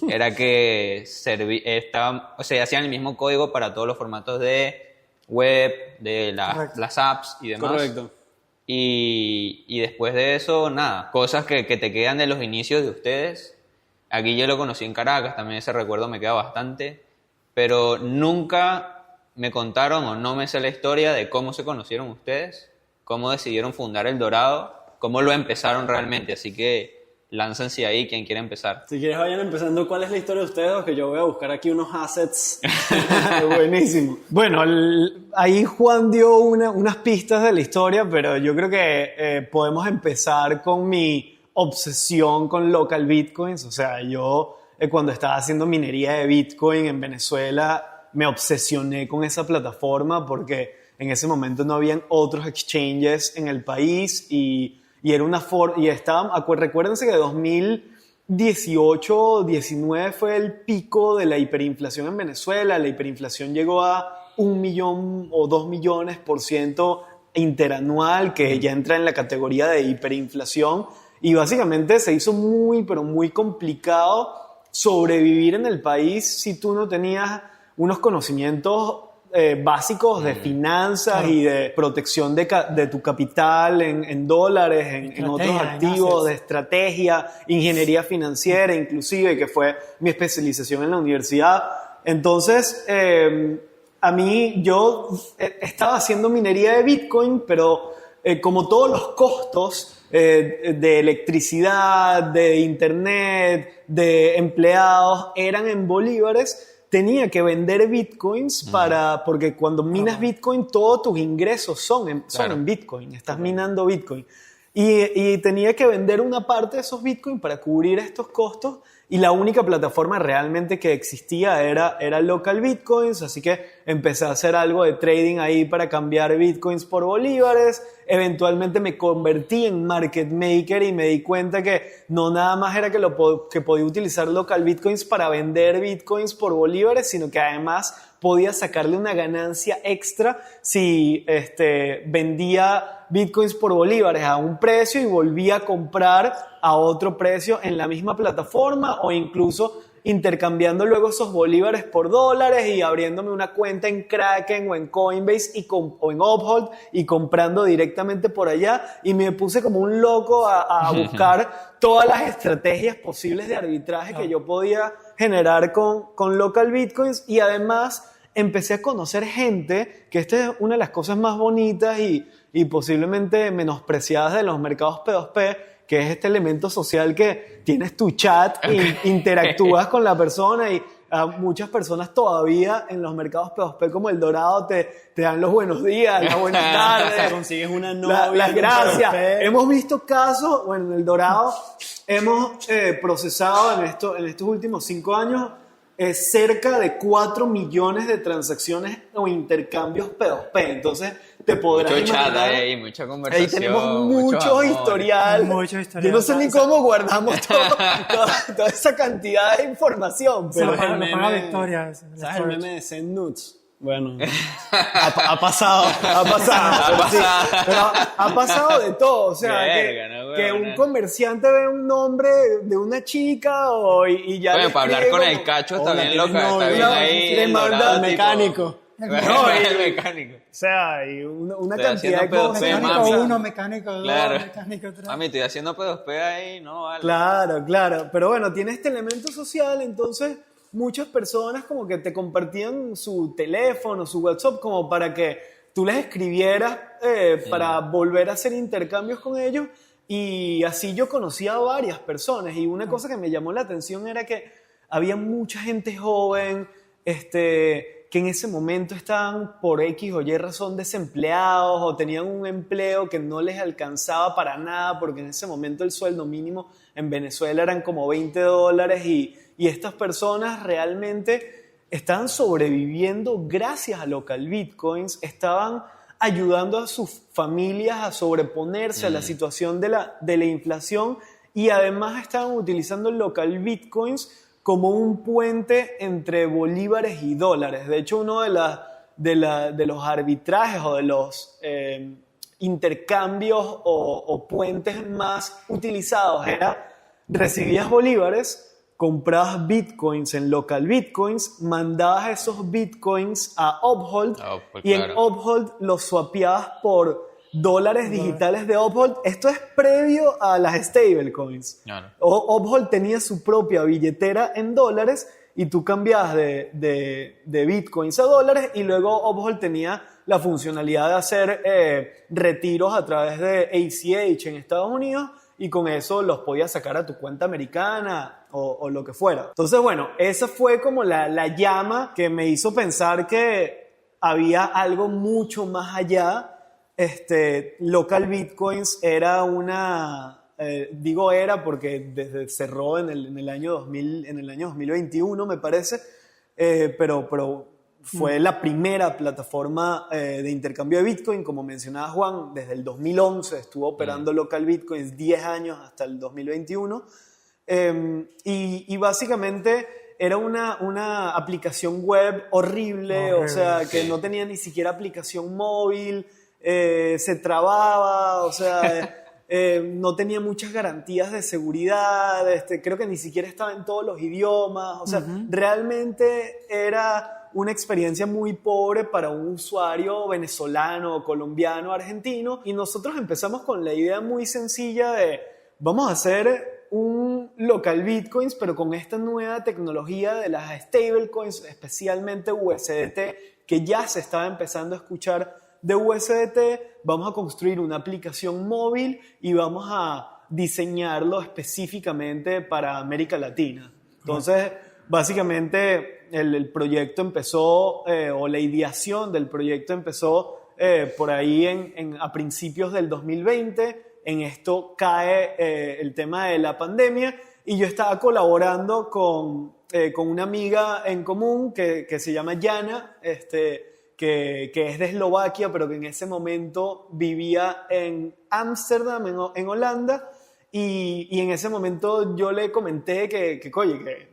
era que hacían el mismo código para todos los formatos de web, de las apps y demás. Correcto. Y después de eso, nada, cosas que te quedan de los inicios de ustedes. Aquí yo lo conocí en Caracas, también ese recuerdo me queda bastante, pero nunca me contaron o no me sé la historia de cómo se conocieron ustedes, cómo decidieron fundar El Dorado, cómo lo empezaron realmente, así que láncense ahí quien quiera empezar. Si quieres vayan empezando, ¿cuál es la historia de ustedes? Que yo voy a buscar aquí unos assets. Buenísimo. Bueno, ahí Juan dio unas pistas de la historia, pero yo creo que podemos empezar con mi obsesión con local bitcoins. O sea, yo cuando estaba haciendo minería de bitcoin en Venezuela me obsesioné con esa plataforma porque En ese momento no habían otros exchanges en el país y era una forma, y estaban, recuérdense que 2018, 19 fue el pico de la hiperinflación en Venezuela. La hiperinflación llegó a 1 millón o 2 millones % interanual, que ya entra en la categoría de hiperinflación, y básicamente se hizo muy, pero muy complicado sobrevivir en el país si tú no tenías unos conocimientos básicos de finanzas y de protección de tu capital en dólares, en otros activos, de estrategia, ingeniería financiera inclusive, que fue mi especialización en la universidad. Entonces, yo estaba haciendo minería de Bitcoin, pero como todos los costos de electricidad, de internet, de empleados eran en bolívares, tenía que vender bitcoins porque cuando minas bitcoin todos tus ingresos son en bitcoin, estás minando bitcoin. Y tenía que vender una parte de esos bitcoins para cubrir estos costos, y la única plataforma realmente que existía era Local Bitcoins, así que empecé a hacer algo de trading ahí para cambiar bitcoins por bolívares. Eventualmente me convertí en market maker y me di cuenta que no nada más era que podía utilizar Local Bitcoins para vender bitcoins por bolívares, sino que además podía sacarle una ganancia extra si vendía bitcoins por bolívares a un precio y volvía a comprar a otro precio en la misma plataforma, o incluso intercambiando luego esos bolívares por dólares y abriéndome una cuenta en Kraken o en Coinbase o en Uphold y comprando directamente por allá. Y me puse como un loco a buscar todas las estrategias posibles de arbitraje que yo podía generar con Local Bitcoins, y además empecé a conocer gente, que esta es una de las cosas más bonitas y posiblemente menospreciadas de los mercados P2P, que es este elemento social que tienes tu chat e interactúas con la persona, y muchas personas todavía en los mercados P2P como El Dorado te dan los buenos días, las buenas tardes, consigues una novia, las gracias. Hemos visto casos, en El Dorado hemos procesado en estos últimos 5 años cerca de 4 millones de transacciones o intercambios P2P. Entonces te podrás mucho imaginar. Chat ahí, mucha conversación. Ahí tenemos mucho historial. Yo no sé ni cómo guardamos toda esa cantidad de información. Pero Lo paga Victoria. ¿Sabes el meme de Send Nudes? Bueno, ha pasado. Pero ha pasado de todo. O sea, que un comerciante ve un nombre de una chica y ya. Bueno, le para hablar escribe con como, el cacho está hola, bien ¿tienes loca. Está novio? bien ahí. Le El manda Dorado, al tipo, mecánico. El mecánico. O sea, y una Estoy cantidad de haciendo cosas. P2P, Mecánico mami. 1, mecánico 2, Claro. mecánico 3. Mami, estoy haciendo P2P ahí, no vale. Claro. Pero bueno, tiene este elemento social, entonces muchas personas como que te compartían su teléfono, su WhatsApp, como para que tú les escribieras para volver a hacer intercambios con ellos. Y así yo conocía a varias personas. Y una cosa que me llamó la atención era que había mucha gente joven que en ese momento estaban por X o Y razón desempleados, o tenían un empleo que no les alcanzaba para nada, porque en ese momento el sueldo mínimo en Venezuela eran como $20, y estas personas realmente estaban sobreviviendo gracias a Local Bitcoins, estaban ayudando a sus familias a sobreponerse a la situación de la inflación, y además estaban utilizando Local Bitcoins como un puente entre bolívares y dólares. De hecho, uno de los arbitrajes o de los intercambios o puentes más utilizados era: recibías bolívares, comprabas bitcoins en Local Bitcoins, mandabas esos bitcoins a Uphold, y en Uphold los swapeabas por dólares digitales de Uphold. Esto es previo a las stablecoins. Claro. Uphold tenía su propia billetera en dólares, y tú cambiabas de bitcoins a dólares, y luego Uphold tenía la funcionalidad de hacer retiros a través de ACH en Estados Unidos, y con eso los podías sacar a tu cuenta americana o lo que fuera. Entonces, bueno, esa fue como la llama que me hizo pensar que había algo mucho más allá. Local Bitcoins era digo era porque desde cerró en el año 2000, en el año 2021 me parece, pero fue la primera plataforma de intercambio de Bitcoin. Como mencionaba Juan, desde el 2011 estuvo operando Local Bitcoins 10 años hasta el 2021. Y básicamente era una aplicación web horrible, o sea, que no tenía ni siquiera aplicación móvil, se trababa, o sea... no tenía muchas garantías de seguridad, creo que ni siquiera estaba en todos los idiomas, o sea, realmente era una experiencia muy pobre para un usuario venezolano, colombiano, argentino, y nosotros empezamos con la idea muy sencilla de vamos a hacer un local bitcoins, pero con esta nueva tecnología de las stablecoins, especialmente USDT, que ya se estaba empezando a escuchar de USDT. Vamos a construir una aplicación móvil y vamos a diseñarlo específicamente para América Latina. Entonces, básicamente, el proyecto empezó, o la ideación del proyecto empezó por ahí a principios del 2020. En esto cae el tema de la pandemia y yo estaba colaborando con una amiga en común que se llama Yana, que es de Eslovaquia, pero que en ese momento vivía en Ámsterdam, en Holanda, y en ese momento yo le comenté que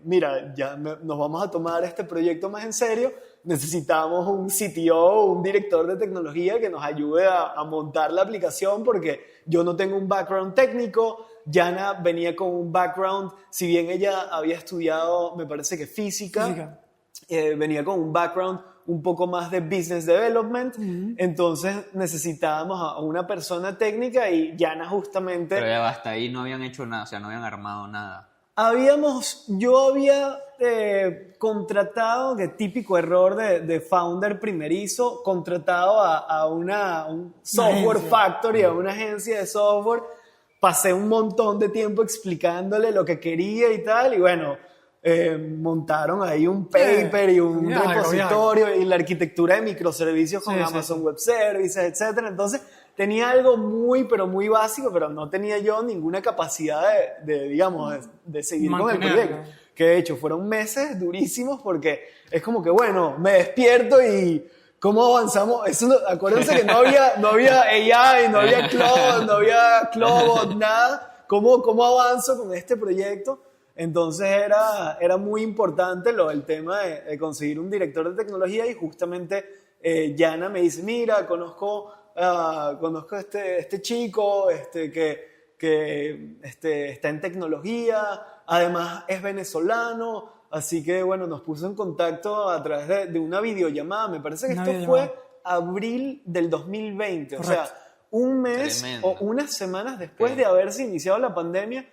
mira, ya nos vamos a tomar este proyecto más en serio, necesitamos un CTO, un director de tecnología que nos ayude a montar la aplicación, porque yo no tengo un background técnico. Yana venía con un background, si bien ella había estudiado, me parece que física. Venía con un background un poco más de business development, entonces necesitábamos a una persona técnica y Yana justamente... Pero ya hasta ahí no habían hecho nada, o sea, no habían armado nada. Yo había contratado, que típico error de founder primerizo, contratado a un software factory, a una agencia de software, pasé un montón de tiempo explicándole lo que quería y tal, y bueno... montaron ahí un paper y un repositorio y la arquitectura de microservicios con Amazon Web Services, etc. Entonces tenía algo pero muy básico, pero no tenía yo ninguna capacidad de seguir con el proyecto. Que de hecho fueron meses durísimos, porque es como que, bueno, me despierto y ¿cómo avanzamos? Acuérdense que no había AI, no había Claude, no había Clobot, nada. ¿Cómo avanzo con este proyecto? Entonces era muy importante el tema de conseguir un director de tecnología, y justamente Yana me dice, mira, conozco a este chico que está en tecnología, además es venezolano, así que bueno, nos puso en contacto a través de una videollamada. Me parece que esto fue abril del 2020, correcto. O sea, un mes o unas semanas después de haberse iniciado la pandemia,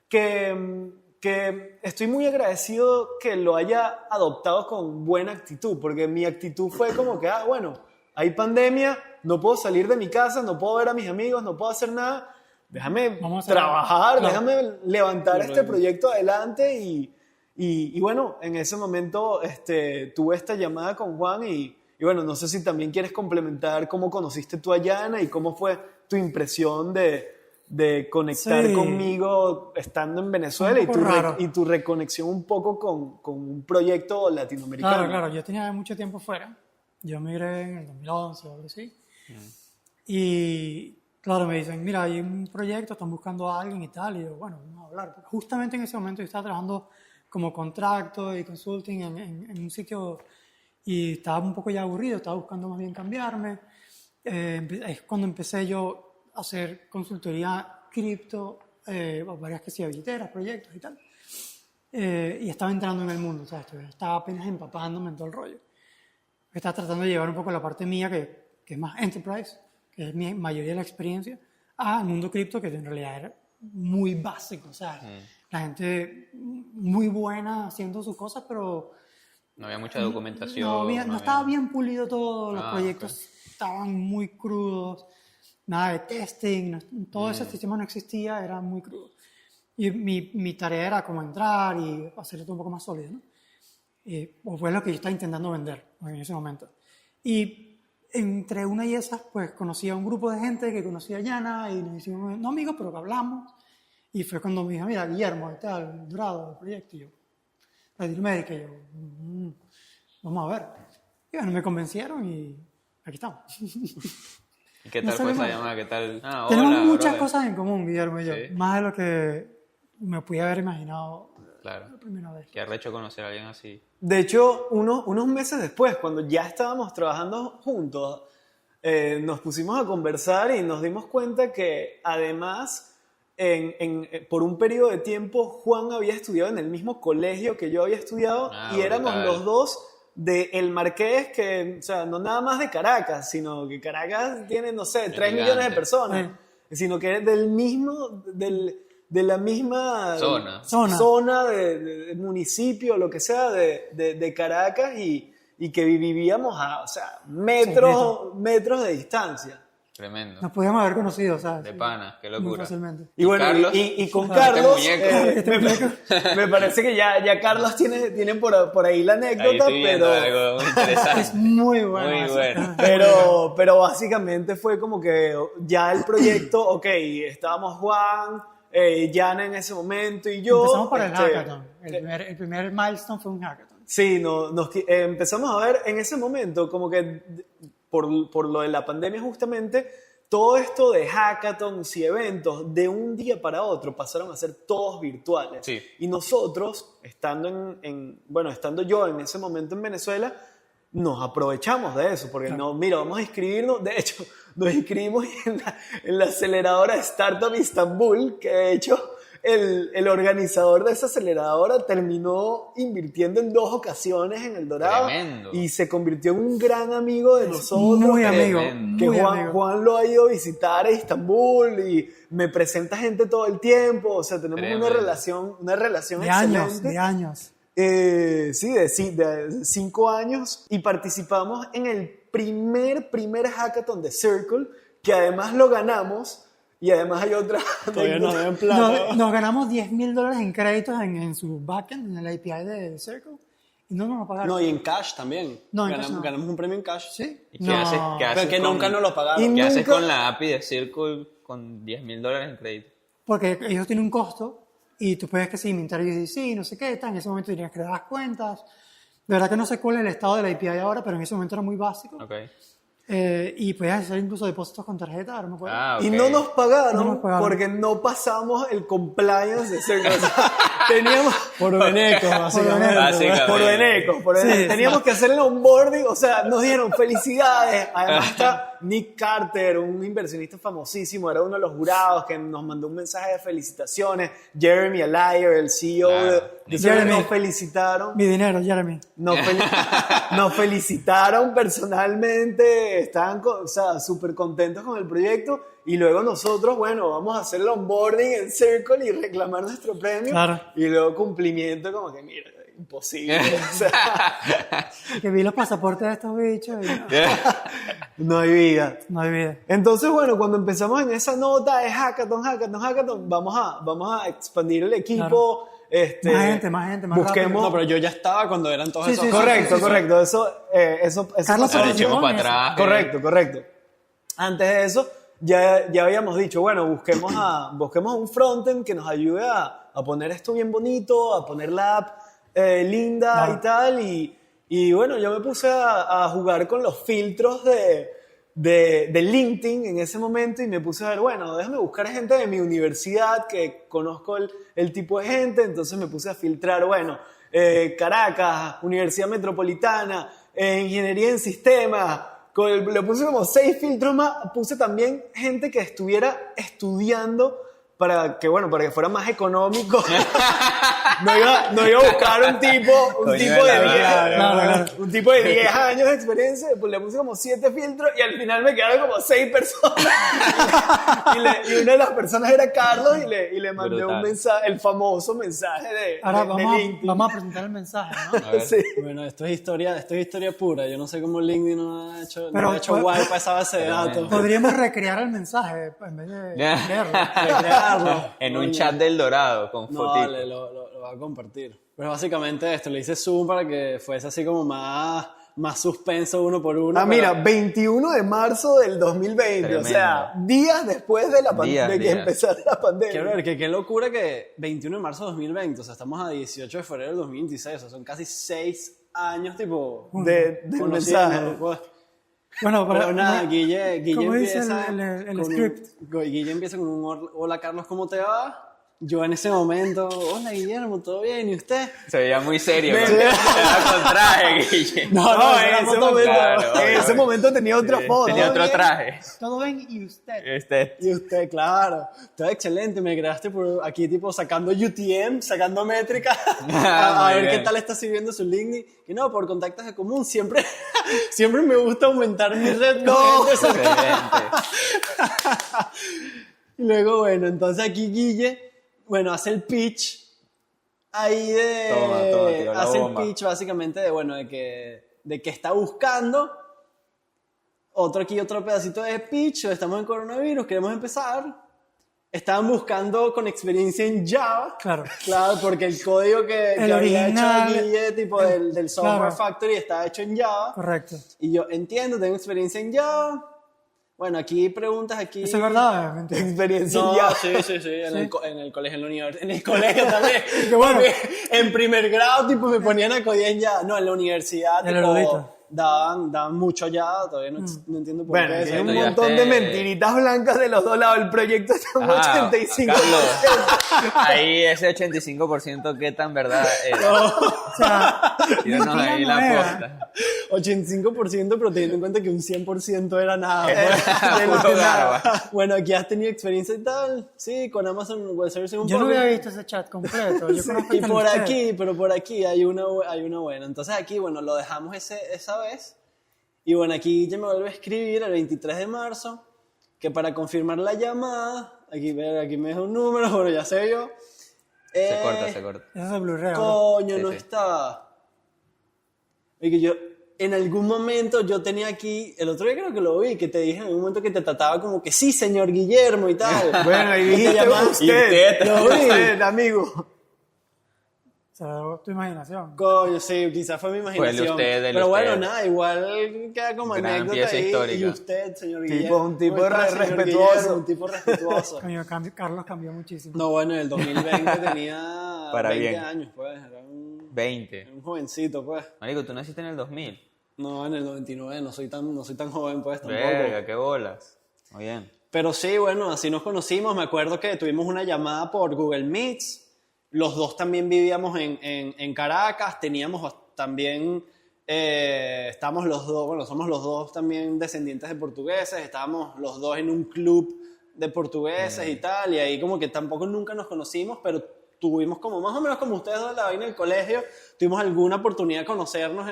que estoy muy agradecido que lo haya adoptado con buena actitud, porque mi actitud fue como que, bueno, hay pandemia, no puedo salir de mi casa, no puedo ver a mis amigos, no puedo hacer nada, déjame trabajar, déjame levantar este proyecto adelante, y bueno, en ese momento tuve esta llamada con Juan, y bueno, no sé si también quieres complementar cómo conociste tú a Yana y cómo fue tu impresión de conectar conmigo estando en Venezuela, y tu reconexión un poco con un proyecto latinoamericano. Claro, yo tenía mucho tiempo fuera. Yo migré en el 2011 o algo así. Y claro, me dicen, mira, hay un proyecto, están buscando a alguien y tal. Y yo, bueno, vamos a hablar. Porque justamente en ese momento yo estaba trabajando como contrato y consulting en un sitio, y estaba un poco ya aburrido, estaba buscando más bien cambiarme. Es cuando empecé yo hacer consultoría cripto, varias billeteras, proyectos y tal. Y estaba entrando en el mundo, ¿sabes? Estaba apenas empapándome en todo el rollo. Estaba tratando de llevar un poco la parte mía, que es más enterprise, que es mi mayoría de la experiencia, al mundo cripto, que en realidad era muy básico, ¿sabes? La gente muy buena haciendo sus cosas, pero... No había mucha documentación. No estaba bien pulido todo, los proyectos estaban muy crudos. Nada de testing, todo ese sistema no existía, era muy crudo. Y mi tarea era como entrar y hacer esto un poco más sólido, ¿no? O fue lo que yo estaba intentando vender en ese momento. Y entre una y esas, pues conocí a un grupo de gente que conocía a Yana, y nos hicimos, no amigos, pero que hablamos. Y fue cuando me dijo, mira, Guillermo, Dorado, el proyecto, y yo, Latinoamérica, y yo, vamos a ver. Y bueno, me convencieron y aquí estamos. ¿Y qué No tal fue sale esa mal. llamada? ¿Qué tal? Tenemos Hola, muchas brother. cosas en común, Guillermo y yo. Sí. Más de lo que me pude haber imaginado Claro. la primera vez. Qué arrecho conocer a alguien así. De hecho, unos meses después, cuando ya estábamos trabajando juntos, nos pusimos a conversar y nos dimos cuenta que además, por un periodo de tiempo, Juan había estudiado en el mismo colegio que yo había estudiado y éramos brutal. los dos de El Marqués, que, o sea, no nada más de Caracas, sino que Caracas tiene, no sé, 3 gigante. millones de personas, sino que es de la misma Zona. de municipio, lo que sea, de Caracas y que vivíamos a, o sea, metros de distancia. Tremendo. Nos podíamos haber conocido, ¿sabes? De pana, qué Muy locura. fácilmente. Y bueno, Carlos? y con Este Carlos, muñeco. me parece que ya Carlos tiene por ahí la Ahí anécdota, estoy viendo pero... algo muy interesante. Es muy bueno. Muy eso. bueno. Pero básicamente fue como que ya el proyecto, ok, estábamos Juan, Yana en ese momento y yo. Empezamos por el hackathon. El primer milestone fue un hackathon. Sí, empezamos a ver en ese momento como que por lo de la pandemia justamente, todo esto de hackathons y eventos de un día para otro pasaron a ser todos virtuales. Sí. Y nosotros, estando estando yo en ese momento en Venezuela, nos aprovechamos de eso, porque mira, vamos a inscribirnos, de hecho, nos inscribimos en la aceleradora Startup Istanbul, que de hecho el organizador de esa aceleradora terminó invirtiendo en 2 ocasiones en El Dorado. Tremendo. Y se convirtió en un gran amigo de nosotros. Muy que- amigo. Que muy Juan, amigo. Juan lo ha ido a visitar a Estambul y me presenta gente todo el tiempo, o sea, tenemos Tremendo. una relación De excelente. años, de años. Sí, de 5 años y participamos en el primer hackathon de Circle, que además lo ganamos y además hay otra Todavía nos deben Nos, plata. nos ganamos $10,000 en créditos en su backend, en el API de Circle, y no nos lo pagaron. No, y en cash también. No, en cash no. Ganamos un premio en cash. ¿Sí? ¿Y qué haces? ¿Qué haces Pero que con- nunca nos lo pagaron. Y ¿Qué haces nunca- con la API de Circle con $10,000 en crédito? Porque ellos tienen un costo y tú puedes que sí, mintar USDC, no sé qué, en ese momento tenías que dar las cuentas. De verdad que no sé cuál es el estado de la API ahora, pero en ese momento era muy básico. Ok. Y podías hacer incluso depósitos con tarjeta, ahora no me acuerdo. Ah, ok. Y no nos pagaron, No nos pagaron. porque no pasamos el compliance de Circle. O sea, teníamos... Por Beneco, básicamente. Básicamente. Por Beneco. Sí, Teníamos que hacer el onboarding, o sea, nos dieron felicidades. Además está Nick Carter, un inversionista famosísimo, era uno de los jurados que nos mandó un mensaje de felicitaciones. Jeremy Allaire, el CEO Claro. de Jeremy. nos felicitaron. Mi dinero, Jeremy. Nos felicitaron personalmente, estaban súper contentos con el proyecto y luego nosotros, bueno, vamos a hacer el onboarding en Circle y reclamar nuestro premio Claro. y luego cumplimiento como que mira, imposible. O sea, Que vi los pasaportes de estos bichos y no hay vida. no hay vida. Entonces, bueno, cuando empezamos en esa nota de hackathon, vamos a expandir el equipo. Más gente, más busquemos, rápido. No, pero yo ya estaba cuando eran todos Sí, esos. sí, Correcto, sí. correcto. Eso Carlos pasó. Ahora echemos para Eso. atrás. Correcto. Antes de eso, ya habíamos dicho, bueno, busquemos un frontend que nos ayude a poner esto bien bonito, a poner la app linda Claro. y tal. Y bueno, yo me puse a jugar con los filtros de LinkedIn en ese momento y me puse a ver, bueno, déjame buscar gente de mi universidad que conozco el tipo de gente, entonces me puse a filtrar, bueno, Caracas, Universidad Metropolitana, Ingeniería en Sistemas, le puse como 6 filtros más, puse también gente que estuviera estudiando para que fuera más económico. No iba a buscar un tipo Claro. un tipo de 10 años de experiencia, pues le puse como 7 filtros y al final me quedaron como 6 personas. y una de las personas era Carlos y le mandé Brutal. un mensaje, el famoso mensaje de Ahora de LinkedIn. vamos a presentar el mensaje, ¿no? A ver. Sí. Bueno, esto es historia pura. Yo no sé cómo LinkedIn no ha hecho Pero- guay para esa base de datos. Podríamos recrear el mensaje en vez de leerlo. Recrearlo. En un Coño. chat del Dorado con No, fotitos. vale, lo voy a compartir. Pero básicamente esto, le hice zoom para que fuese así como más suspenso uno por uno. pero- Mira, 21 de marzo del 2020, Tremendo. o sea, días después de Días. que empezara la pandemia. Quiero ver que qué locura que 21 de marzo de 2020, o sea, estamos a 18 de febrero del 2026, o sea, son casi 6 años, tipo, de conociéndolo, mensaje. pues. Bueno, Pero nada, Guille ¿cómo dice empieza el con script? Guille empieza con un hola Carlos, ¿cómo te va? Yo en ese momento, hola Guillermo, ¿todo bien? ¿Y usted? Se veía muy serio. Era con traje, Guille. No, en ese momento, claro, en ese momento tenía otra foto. Tenía otro bien. traje. Todo bien, y usted. Y usted, claro, todo excelente, me creaste por aquí tipo sacando UTM, sacando métrica, a Muy ver qué bien. tal está sirviendo su LinkedIn. Y no, por contactos de común, siempre me gusta aumentar mi red. con gente cercana. Excelente. Y luego, bueno, entonces aquí Guille, bueno, hace el pitch ahí de... Toma, tiró la hace bomba. el pitch básicamente de, bueno, de que está buscando. Otro pedacito de pitch, estamos en coronavirus, queremos empezar. Estaban buscando con experiencia en Java. Claro. Claro, porque el código que El había original, hecho Guille, tipo del Software claro. Factory, estaba hecho en Java. Correcto. Y yo entiendo, tengo experiencia en Java. Bueno, aquí preguntas, aquí... Eso es verdad, mentira. Experiencia No, ya. sí, en el colegio, en la universidad, en el colegio también. Qué bueno. Porque en primer grado, tipo, me ponían a codiar en Java. No, en la universidad, El tipo, erudito. daban mucho Java, todavía no entiendo por Bueno, qué. hay un ya montón de mentiritas blancas de los dos lados. El proyecto está en Ajá, 85%. Carlos, ahí ese 85% qué tan verdad es. O sea, Tíranos mentira ahí no la era. posta. 85%, pero teniendo en cuenta que un 100% era nada. Puro garba. Bueno, aquí has tenido experiencia y tal. Sí, con Amazon Web Services un Yo no poco. había visto ese chat completo. Yo conozco Y el por usted. aquí, pero por aquí hay una buena. Entonces aquí, bueno, lo dejamos esa vez. Y bueno, aquí ya me vuelve a escribir el 23 de marzo, que para confirmar la llamada, aquí me deja un número, bueno, ya sé yo. Se corta. Eso es de Blu-ray. ¿no? Coño, Sí, no sí. está. Oye, yo, en algún momento yo tenía aquí, el otro día creo que lo vi, que te dije en un momento que te trataba como que sí, señor Guillermo y tal. Bueno, y Y te dijiste llamaba- usted, Lo vi. usted, amigo. O sea, tu imaginación. Coño, sí, quizás fue mi imaginación. usted, el pero bueno, usted. nada, igual queda como Gran anécdota pieza ahí. histórica. Y usted, señor Tipo, Guillermo. un tipo ¿Cómo está, señor respetuoso. Guillermo? Un tipo respetuoso. Coño, Carlos cambió muchísimo. No, bueno, en el 2020 tenía Para 20 bien. años, pues. Era un 20. jovencito, pues. Marico, tú naciste en el 2000. No, en el 99, no soy tan joven, pues, tampoco. Verga, qué bolas. Muy bien. Pero sí, bueno, así nos conocimos. Me acuerdo que tuvimos una llamada por Google Meets. Los dos también vivíamos en Caracas. Teníamos también... estábamos los dos, bueno, somos los dos también descendientes de portugueses. Estábamos los dos en un club de portugueses y tal. Y ahí como que tampoco nunca nos conocimos, pero tuvimos como más o menos como ustedes dos la vaina en el colegio. Tuvimos alguna oportunidad de conocernos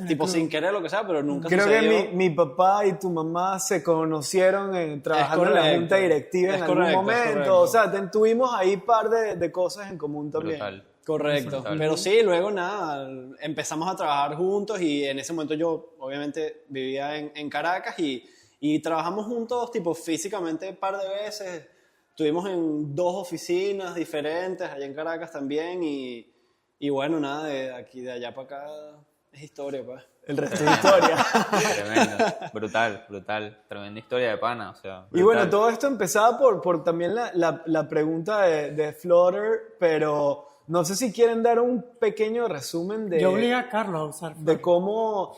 tipo sin querer lo que sea, pero nunca Creo sucedió. que mi papá y tu mamá se conocieron trabajando en la correcto. junta directiva en Es algún correcto, es momento. correcto. O sea, tuvimos ahí par de cosas en común también. Brutal. Correcto, Brutal. pero sí, luego nada, empezamos a trabajar juntos y en ese momento yo obviamente vivía en Caracas y trabajamos juntos tipo físicamente un par de veces, estuvimos en 2 oficinas diferentes allá en Caracas también y bueno, nada, de aquí de allá para acá es historia, pues. El resto es historia. Tremendo. Brutal. Tremenda historia de pana. O sea, Y bueno, brutal. todo esto empezaba por también la pregunta de Flutter, pero no sé si quieren dar un pequeño resumen Yo obligué a Carlos a usar de cómo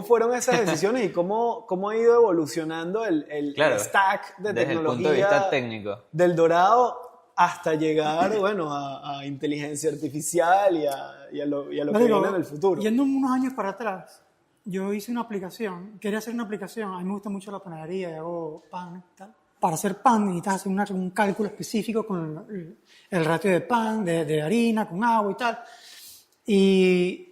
fueron esas decisiones y cómo ha ido evolucionando el Claro, stack de desde tecnología el punto de vista técnico. del Dorado hasta llegar, bueno, a inteligencia artificial y a lo que Marico, viene en el futuro. Yendo unos años para atrás, yo hice una aplicación, quería hacer una aplicación, a mí me gusta mucho la panadería, y hago pan y tal. Para hacer pan necesitas hacer un cálculo específico con el ratio de pan, de harina, con agua y tal. Y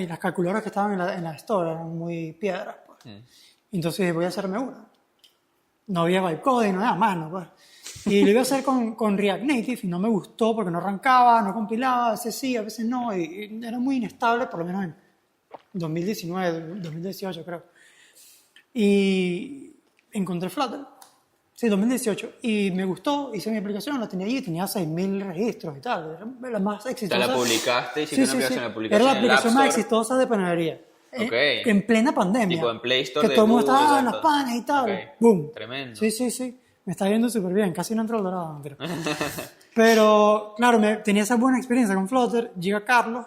las calculadoras que estaban en la store eran muy piedras. Pues. Entonces voy a hacerme una. No había bytecoding, no había mano. Pues. Y lo iba a hacer con React Native y no me gustó porque no arrancaba, no compilaba, a veces sí, a veces no. Y era muy inestable, por lo menos en 2019, 2018 creo. Y encontré Flutter. Sí, 2018. Y me gustó, hice mi aplicación, la tenía allí, tenía 6.000 registros y tal. Era la más exitosa. la publicaste, hiciste una aplicación, la publicaste Era la en el App aplicación más Store. exitosa de panadería. Ok. En plena pandemia. Tipo en Play Store que de todo el mundo Google, estaba en las todo. panas y tal. Ok. ¡Boom! Tremendo. Sí. Me está yendo súper bien. Casi no entro al dorado. Mentira. Pero, claro, tenía esa buena experiencia con Flutter. Llega Carlos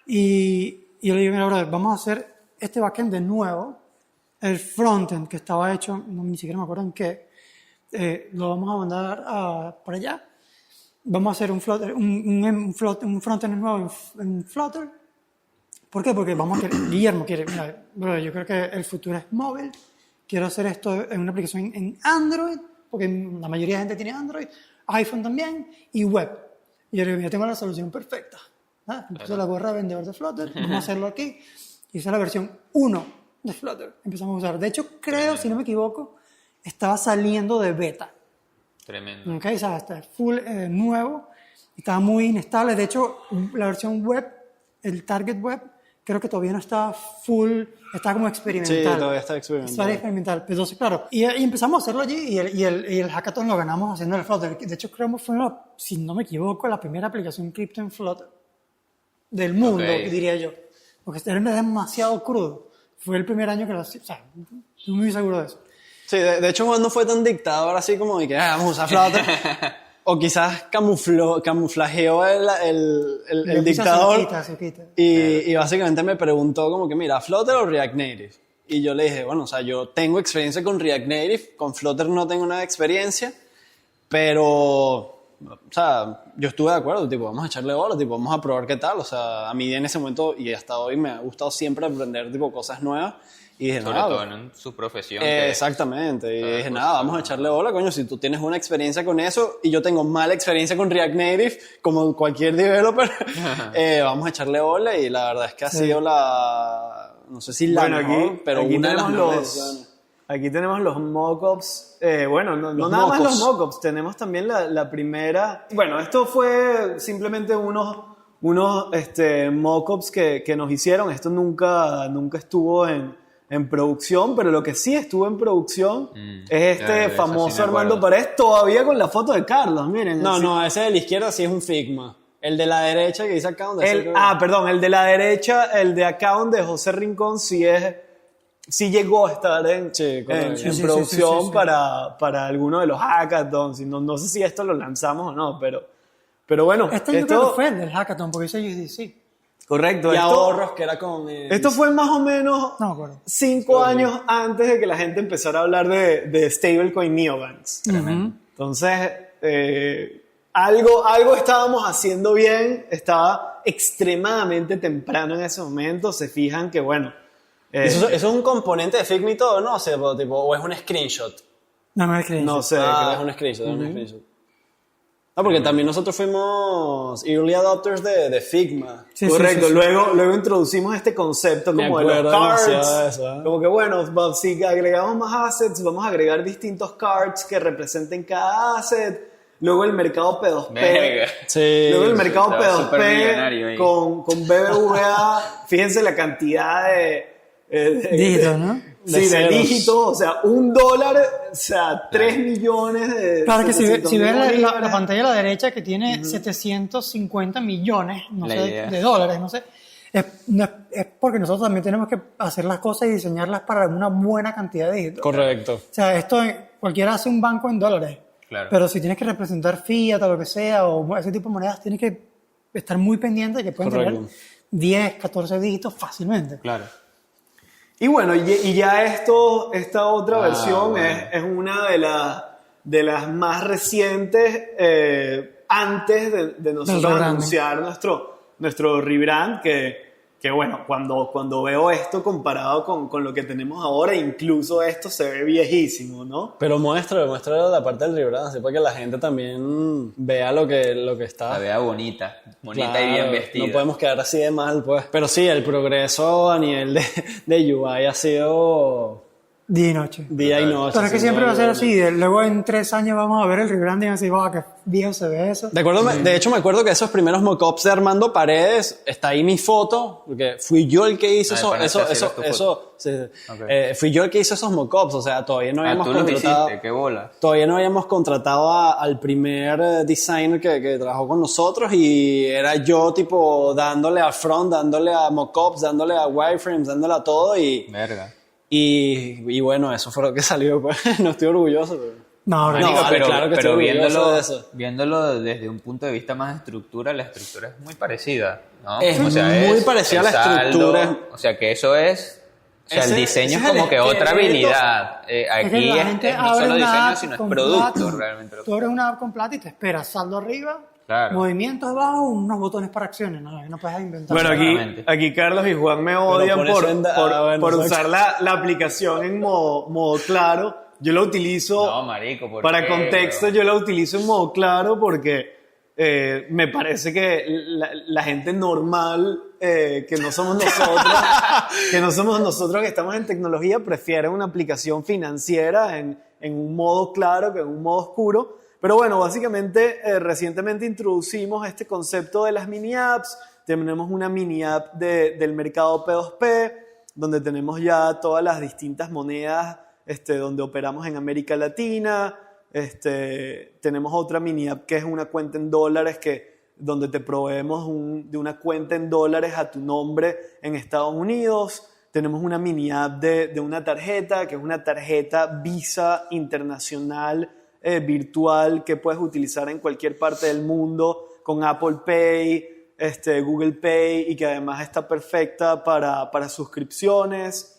Y yo le digo, mira, brother, vamos a hacer este backend de nuevo. El frontend que estaba hecho, ni siquiera me acuerdo en qué, lo vamos a mandar por allá. Vamos a hacer un frontend nuevo en Flutter. ¿Por qué? Porque Guillermo quiere, mira, brother, yo creo que el futuro es móvil. Quiero hacer esto en una aplicación en Android, porque la mayoría de gente tiene Android, iPhone también, y web. Y yo le digo, mira, tengo la solución perfecta. Entonces la gorra de vendedor de Flutter, vamos a hacerlo aquí. Y esa es la versión 1 de Flutter. Empezamos a usar. De hecho, creo, si no me equivoco, estaba saliendo de beta. Tremendo. ¿Okay? O sea, está full nuevo. Estaba muy inestable. De hecho, la versión web, el target web, creo que todavía no está full, está como experimental. Sí, todavía está experimental. Está experimental. Pero entonces, claro, y empezamos a hacerlo allí y el hackathon lo ganamos haciendo el Flutter. De hecho, creo que fue, si no me equivoco, la primera aplicación cripto en Flutter del mundo, diría yo. Porque era demasiado crudo. Fue el primer año que lo hacía. O sea, estoy muy seguro de eso. Sí, de hecho Juan no fue tan dictador así como de que vamos a usar Flutter. O quizás camuflajeó el dictador. Se quita. Y básicamente me preguntó como que, mira, ¿Flutter o React Native? Y yo le dije, bueno, o sea, yo tengo experiencia con React Native, con Flutter no tengo nada de experiencia, pero, o sea, yo estuve de acuerdo, tipo, vamos a echarle bola, tipo, vamos a probar qué tal. O sea, a mí en ese momento y hasta hoy me ha gustado siempre aprender, tipo, cosas nuevas. Y dije, Sobre todo en su profesión. Exactamente. Y dije, nada, vamos a echarle bola, coño. Si tú tienes una experiencia con eso y yo tengo mala experiencia con React Native, como cualquier developer, vamos a echarle bola. Y la verdad es que ha sido no sé si la mejor, pero aquí una de las tenemos mejores. Aquí tenemos los mockups. Bueno, no nada más los mockups, tenemos también la primera. Bueno, esto fue simplemente unos mockups que nos hicieron. Esto nunca estuvo en producción, pero lo que sí estuvo en producción es famoso Armando Paredes, todavía con la foto de Carlos, miren. No, ese de la izquierda sí es un Figma. El de la derecha que dice account perdón, el de la derecha, el de account de José Rincón sí llegó a estar en producción para alguno de los hackathons. No sé si esto lo lanzamos o no, pero bueno. Yo creo que fue el del hackathon, porque dice USDC. Correcto. Y ahorros que era con... Esto fue más o menos 5 años antes de que la gente empezara a hablar de stablecoin neobanks. Entonces, algo estábamos haciendo bien, estaba extremadamente temprano en ese momento. Se fijan que, bueno... ¿Eso es un componente de Figma y todo, no? O sea, o es un screenshot. No es screenshot. No sé. Es un screenshot, No, porque también nosotros fuimos early adopters de Figma. Sí, correcto. Sí. Luego introducimos este concepto como de los cards. De eso, Como que bueno, si agregamos más assets, vamos a agregar distintos cards que representen cada asset. Luego el mercado P2P. Sí, Luego el mercado P2P con BBVA. Fíjense la cantidad de dígitos, ¿no? Sí, de dígitos, o sea, $1, o sea, 3 millones de... Claro que si ves la pantalla a la derecha que tiene 750 millones, de dólares, no sé, es porque nosotros también tenemos que hacer las cosas y diseñarlas para una buena cantidad de dígitos. Correcto. O sea, cualquiera hace un banco en dólares, pero si tienes que representar fiat o lo que sea, o ese tipo de monedas, tienes que estar muy pendiente de que pueden tener 10, 14 dígitos fácilmente. Claro. Y bueno, y ya esta otra versión es una de las más recientes antes de nosotros anunciar nuestro rebrand, que bueno, cuando veo esto comparado con lo que tenemos ahora, incluso esto se ve viejísimo, ¿no? Pero muestra la parte del rebrand, así para que la gente también vea lo que está. La vea bonita y bien vestida. No podemos quedar así de mal, pues. Pero sí, el progreso a nivel de UI ha sido... Día y noche. Día y noche. Pero es que siempre va a ser así. Luego en 3 años vamos a ver el rebranding y así, qué viejo se ve eso. De hecho, me acuerdo que esos primeros mockups de Armando Paredes, está ahí mi foto, porque fui yo el que hizo fui yo el que hizo esos mockups, o sea, todavía no habíamos contratado. Hiciste, qué bola. Todavía no habíamos contratado al primer designer que trabajó con nosotros y era yo tipo dándole a front, dándole a mockups, dándole a wireframes, dándole a todo y... Verga. Y bueno, eso fue lo que salió, pues. No estoy orgulloso, pero... No, Marico, vale, pero, claro que estoy pero orgulloso de eso. viéndolo desde un punto de vista más de estructura, la estructura es muy parecida, ¿no? Es muy parecida a la el saldo, estructura. O sea, que eso es... O sea, el Ese- diseño ese es es como el que otra esqueleto. habilidad. Es que Aquí la es gente no abre solo una diseño, app sino es con producto plata. realmente. Tú abres una app con plata y te esperas saldo arriba, Claro. movimientos abajo, unos botones para acciones. No puedes inventar. Bueno, Claramente. aquí Carlos y Juan me odian por eso por, bueno, por exacto. usar la aplicación en modo claro. Yo la utilizo, No, marico, ¿por para qué, contexto, bro? yo la utilizo en modo claro porque me parece que la gente normal, que no somos nosotros que estamos en tecnología, prefiere una aplicación financiera en un modo claro que en un modo oscuro. Pero bueno, básicamente recientemente introducimos este concepto de las mini apps. Tenemos una mini app del mercado P2P, donde tenemos ya todas las distintas monedas donde operamos en América Latina. Tenemos otra mini app que es una cuenta en dólares donde te proveemos de una cuenta en dólares a tu nombre en Estados Unidos. Tenemos una mini app de una tarjeta, que es una tarjeta Visa internacional virtual que puedes utilizar en cualquier parte del mundo con Apple Pay, Google Pay, y que además está perfecta para suscripciones.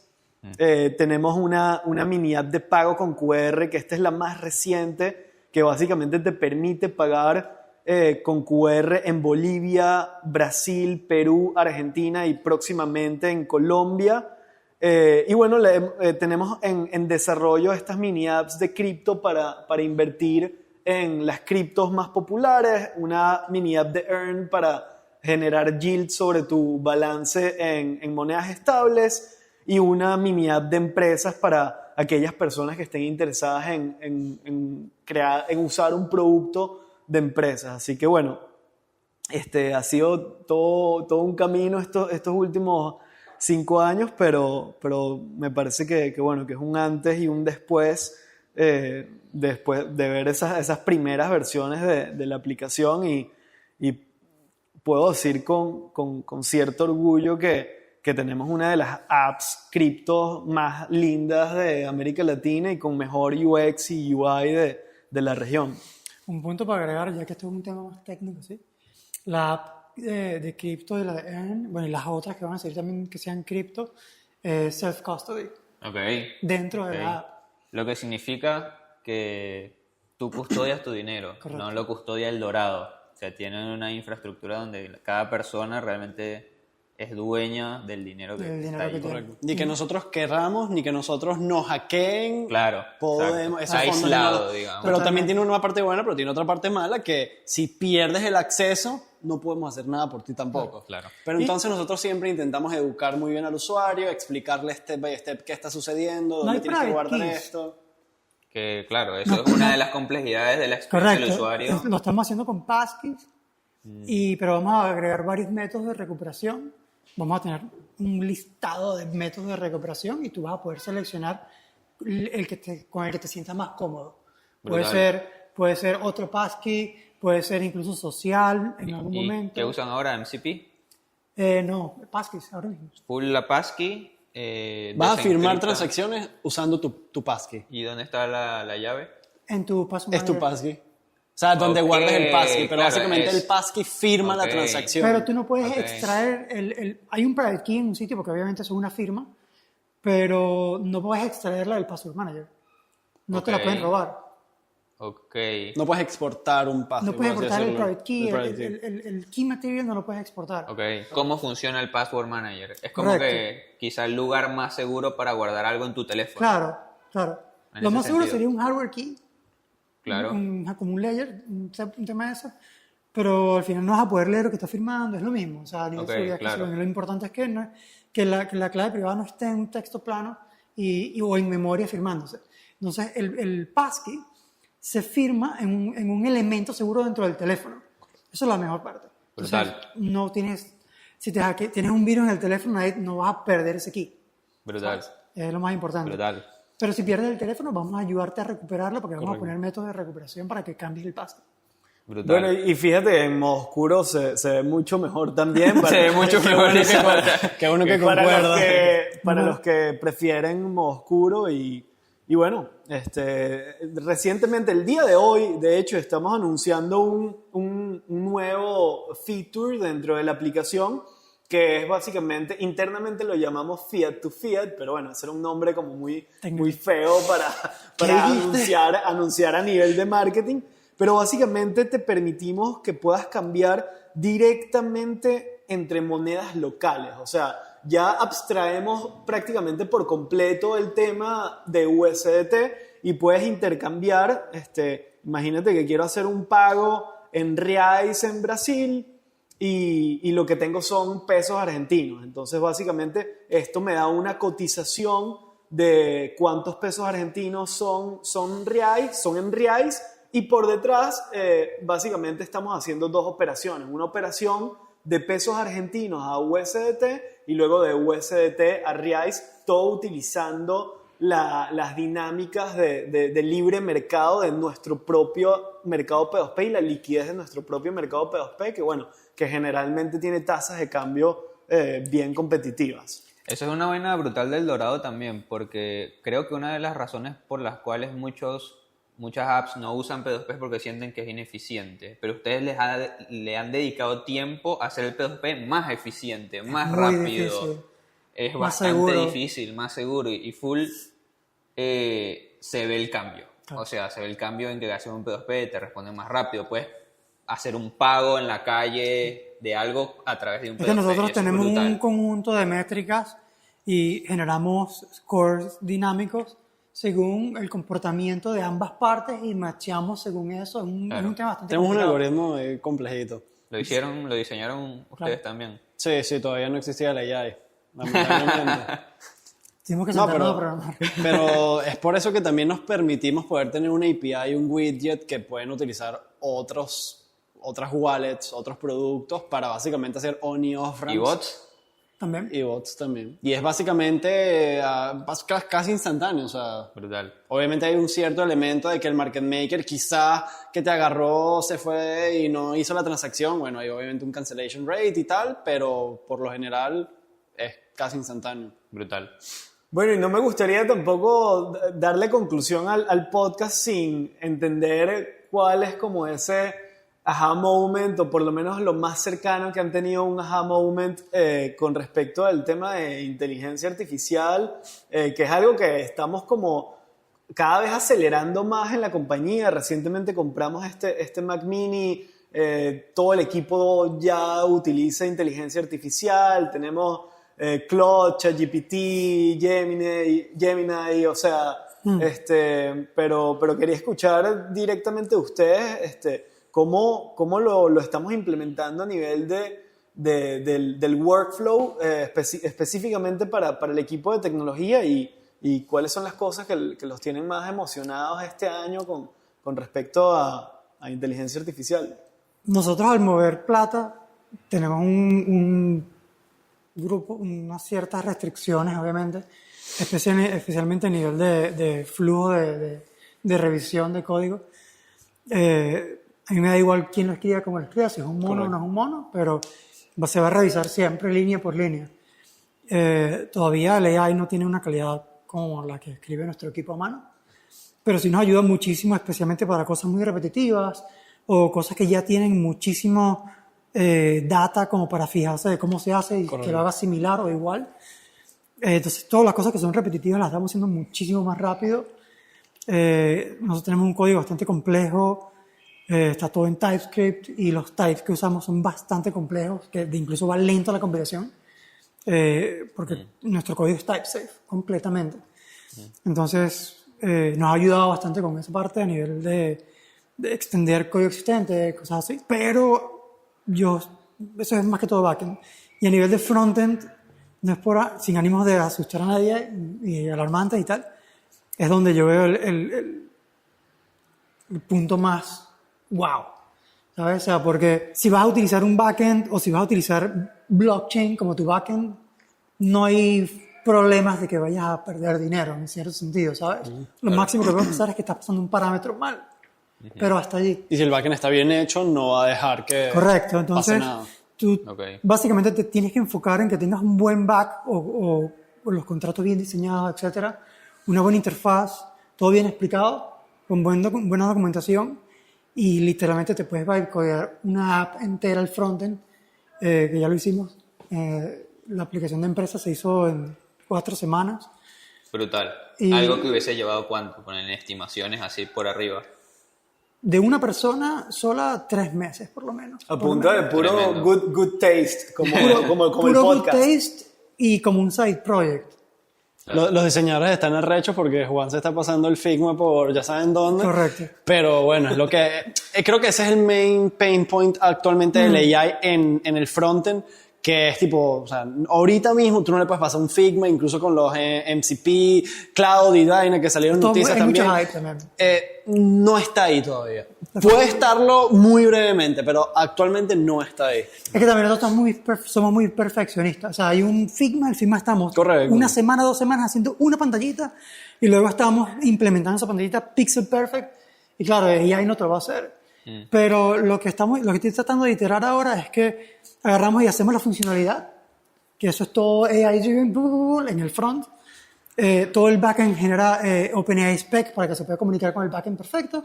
Tenemos una mini app de pago con QR, que esta es la más reciente, que básicamente te permite pagar con QR en Bolivia, Brasil, Perú, Argentina y próximamente en Colombia. Y bueno, tenemos en desarrollo estas mini apps de cripto para invertir en las criptos más populares, una mini app de Earn para generar yield sobre tu balance en monedas estables, y una mini app de empresas para aquellas personas que estén interesadas en usar un producto de empresas. Así que bueno, ha sido todo un camino estos últimos 5 años, pero me parece que bueno, que es un antes y un después, después de ver esas primeras versiones de la aplicación, y puedo decir con cierto orgullo que tenemos una de las apps cripto más lindas de América Latina y con mejor UX y UI de la región. Un punto para agregar, ya que esto es un tema más técnico, ¿sí? La app de cripto de la de Earn, bueno, y las otras que van a salir también que sean cripto, self-custody, Ok. dentro de Ok. la app. Lo que significa que tú custodias tu dinero, Correcto. no lo custodia el dorado. O sea, tienen una infraestructura donde cada persona realmente es dueña del dinero que Del dinero está ahí. que tiene. Correcto. Ni que nosotros querramos, ni que nosotros nos hackeen. Claro. Podemos, exacto. esos fondos Aislado, no- digamos. Pero también tiene una parte buena, pero tiene otra parte mala, que si pierdes el acceso, no podemos hacer nada por ti tampoco. Claro. Pero entonces nosotros siempre intentamos educar muy bien al usuario, explicarle step by step qué está suciediendo, No dónde hay tienes que private guardar keys. esto. Que claro, eso es una de las complejidades de la experiencia del Correcto. usuario. Lo estamos haciendo con passkeys, pero vamos a agregar varios métodos de recuperación. Vamos a tener un listado de métodos de recuperación y tú vas a poder seleccionar con el que te sientas más cómodo. Brutal. Puede ser otro passkey, puede ser incluso social en algún ¿Y momento. qué usan ahora? ¿MCP? No, passkeys ahora mismo. Full la passkey. Vas a firmar desencripta. transacciones usando tu passkey. ¿Y dónde está la llave? En tu password Es tu manager. passkey. O sea, donde Ok, guardas el passkey, pero claro, básicamente es- el passkey firma la Ok. transacción. Pero tú no puedes Ok. extraer hay un private key en un sitio porque obviamente eso es una firma, pero no puedes extraerla del password manager. No te la Ok. pueden robar. Ok. No puedes exportar un password. No puedes por así exportar el decirlo. private key, El private key. el key material no lo puedes exportar. Ok. ¿Cómo funciona el Password Manager? Es como Correcto. que quizá el lugar más seguro para guardar algo en tu teléfono. Claro, claro. En Lo ese más seguro sentido. sería un hardware key, Claro. como un layer, un tema de eso, pero al final no vas a poder leer lo que está firmando, es lo mismo. O sea, a nivel Ok, de seguridad, claro. lo importante es que la clave privada no esté en un texto plano o en memoria firmándose. Entonces, el passkey se firma en un elemento seguro dentro del teléfono. Eso es la mejor parte. Entonces, Brutal. no tienes, si tienes un virus en el teléfono, no vas a perder ese key. Brutal. Es lo más importante. Brutal. Pero si pierdes el teléfono, vamos a ayudarte a recuperarlo porque vamos a poner métodos de recuperación para que cambies el password. Brutal. Bueno, y fíjate, en modo oscuro se ve mucho mejor también. Se ve mucho Qué mejor bueno esa que, parte. qué bueno que para concuerda. para los que prefieren modo oscuro y Y bueno, recientemente, el día de hoy, de hecho, estamos anunciando un nuevo feature dentro de la aplicación, que es básicamente, internamente lo llamamos Fiat to Fiat, pero bueno, ese era un nombre como muy feo para anunciar a nivel de marketing, pero básicamente te permitimos que puedas cambiar directamente entre monedas locales, o sea, ya abstraemos prácticamente por completo el tema de USDT y puedes intercambiar, imagínate que quiero hacer un pago en reais en Brasil y lo que tengo son pesos argentinos. Entonces, básicamente, esto me da una cotización de cuántos pesos argentinos son en reais y por detrás, básicamente, estamos haciendo dos operaciones. Una operación de pesos argentinos a USDT y luego de USDT a reais, todo utilizando las dinámicas de libre mercado de nuestro propio mercado P2P y la liquidez de nuestro propio mercado P2P, que bueno, que generalmente tiene tasas de cambio bien competitivas. Eso es una vaina brutal del Dorado también, porque creo que una de las razones por las cuales muchas apps no usan P2P es porque sienten que es ineficiente, pero ustedes le han dedicado tiempo a hacer el P2P más eficiente, más rápido. Difícil. Es Más bastante seguro. difícil, más seguro y full se ve el cambio. Claro. O sea, se ve el cambio en que haces un P2P, te responden más rápido, puedes hacer un pago en la calle de algo a través de un P2P. Es que nosotros y eso es tenemos brutal. un conjunto de métricas y generamos scores dinámicos según el comportamiento de ambas partes y macheamos según eso. Es un tema bastante Tenemos un complicado. algoritmo complejito. Lo diseñaron ustedes también. Sí, todavía no existía la AI, lamentablemente. Tenemos que No, sentarnos a programar. pero es por eso que también nos permitimos poder tener una API, un widget que pueden utilizar otras wallets, otros productos para básicamente hacer on y off ramps. ¿Y bots? También. Y bots también. Y es básicamente casi instantáneo, o sea, Brutal. obviamente hay un cierto elemento de que el market maker quizá que te agarró, se fue y no hizo la transacción, bueno, hay obviamente un cancellation rate y tal, pero por lo general es casi instantáneo. Brutal. Bueno, y no me gustaría tampoco darle conclusión al podcast sin entender cuál es como ese aha moment, o por lo menos lo más cercano que han tenido un aha moment con respecto al tema de inteligencia artificial, que es algo que estamos como cada vez acelerando más en la compañía. Recientemente compramos este Mac Mini, todo el equipo ya utiliza inteligencia artificial, tenemos Claude, ChatGPT, Gemini, o sea, pero quería escuchar directamente de ustedes, cómo lo estamos implementando a nivel del workflow, específicamente para el equipo de tecnología y cuáles son las cosas que los tienen más emocionados este año con respecto a inteligencia artificial. Nosotros al mover plata tenemos un grupo, unas ciertas restricciones, obviamente, especialmente a nivel de flujo de revisión de código. A mí me da igual quién lo escriba, cómo lo escriba, si es un mono o no es un mono, pero se va a revisar siempre línea por línea. Todavía el AI no tiene una calidad como la que escribe nuestro equipo a mano, pero sí nos ayuda muchísimo, especialmente para cosas muy repetitivas o cosas que ya tienen muchísimo data como para fijarse de cómo se hace y que lo haga similar o igual. Entonces, todas las cosas que son repetitivas las estamos haciendo muchísimo más rápido. Nosotros tenemos un código bastante complejo, está todo en TypeScript y los types que usamos son bastante complejos, que incluso va lento la compilación, porque nuestro código es type-safe completamente. Entonces, nos ha ayudado bastante con esa parte a nivel de extender código existente, cosas así, pero eso es más que todo backend. Y a nivel de frontend, no es sin ánimos de asustar a nadie y alarmantes y tal, es donde yo veo el punto más wow, ¿sabes? O sea, porque si vas a utilizar un backend o si vas a utilizar blockchain como tu backend, no hay problemas de que vayas a perder dinero en cierto sentido, ¿sabes? Lo máximo que puede pasar es que estás pasando un parámetro mal, pero hasta allí. Y si el backend está bien hecho, no va a dejar que Correcto, entonces pase nada. tú básicamente te tienes que enfocar en que tengas un buen back o los contratos bien diseñados, etcétera, una buena interfaz, todo bien explicado, con buena documentación, y literalmente te puedes bytecodear una app entera al frontend, que ya lo hicimos. La aplicación de empresa se hizo en 4 semanas. Brutal. Y- Algo que hubiese llevado ¿cuánto? Ponen estimaciones así por arriba. De una persona sola, 3 meses por lo menos. A Por lo punto de menos. puro Tremendo. good taste, como el Puro good podcast. taste y como un side project. Los diseñadores están arrechos porque Juan se está pasando el Figma por ya saben dónde. Correcto. Pero bueno, es lo que creo que ese es el main pain point actualmente del AI en el frontend, que es tipo, o sea, ahorita mismo tú no le puedes pasar un Figma, incluso con los MCP, Cloud y Dyna que salieron Todo- noticias hay también. mucho hype también. No está ahí todavía. Puede estarlo muy brevemente, pero actualmente no está ahí. Es que también nosotros somos muy perfeccionistas. O sea, hay un Figma, el Figma estamos Correcto. 1 semana, 2 semanas haciendo una pantallita y luego estamos implementando esa pantallita pixel perfect y claro, AI no te lo va a hacer. Pero lo que estoy tratando de iterar ahora es que agarramos y hacemos la funcionalidad, que eso es todo AI driven en el front. Todo el backend genera OpenAI spec para que se pueda comunicar con el backend perfecto.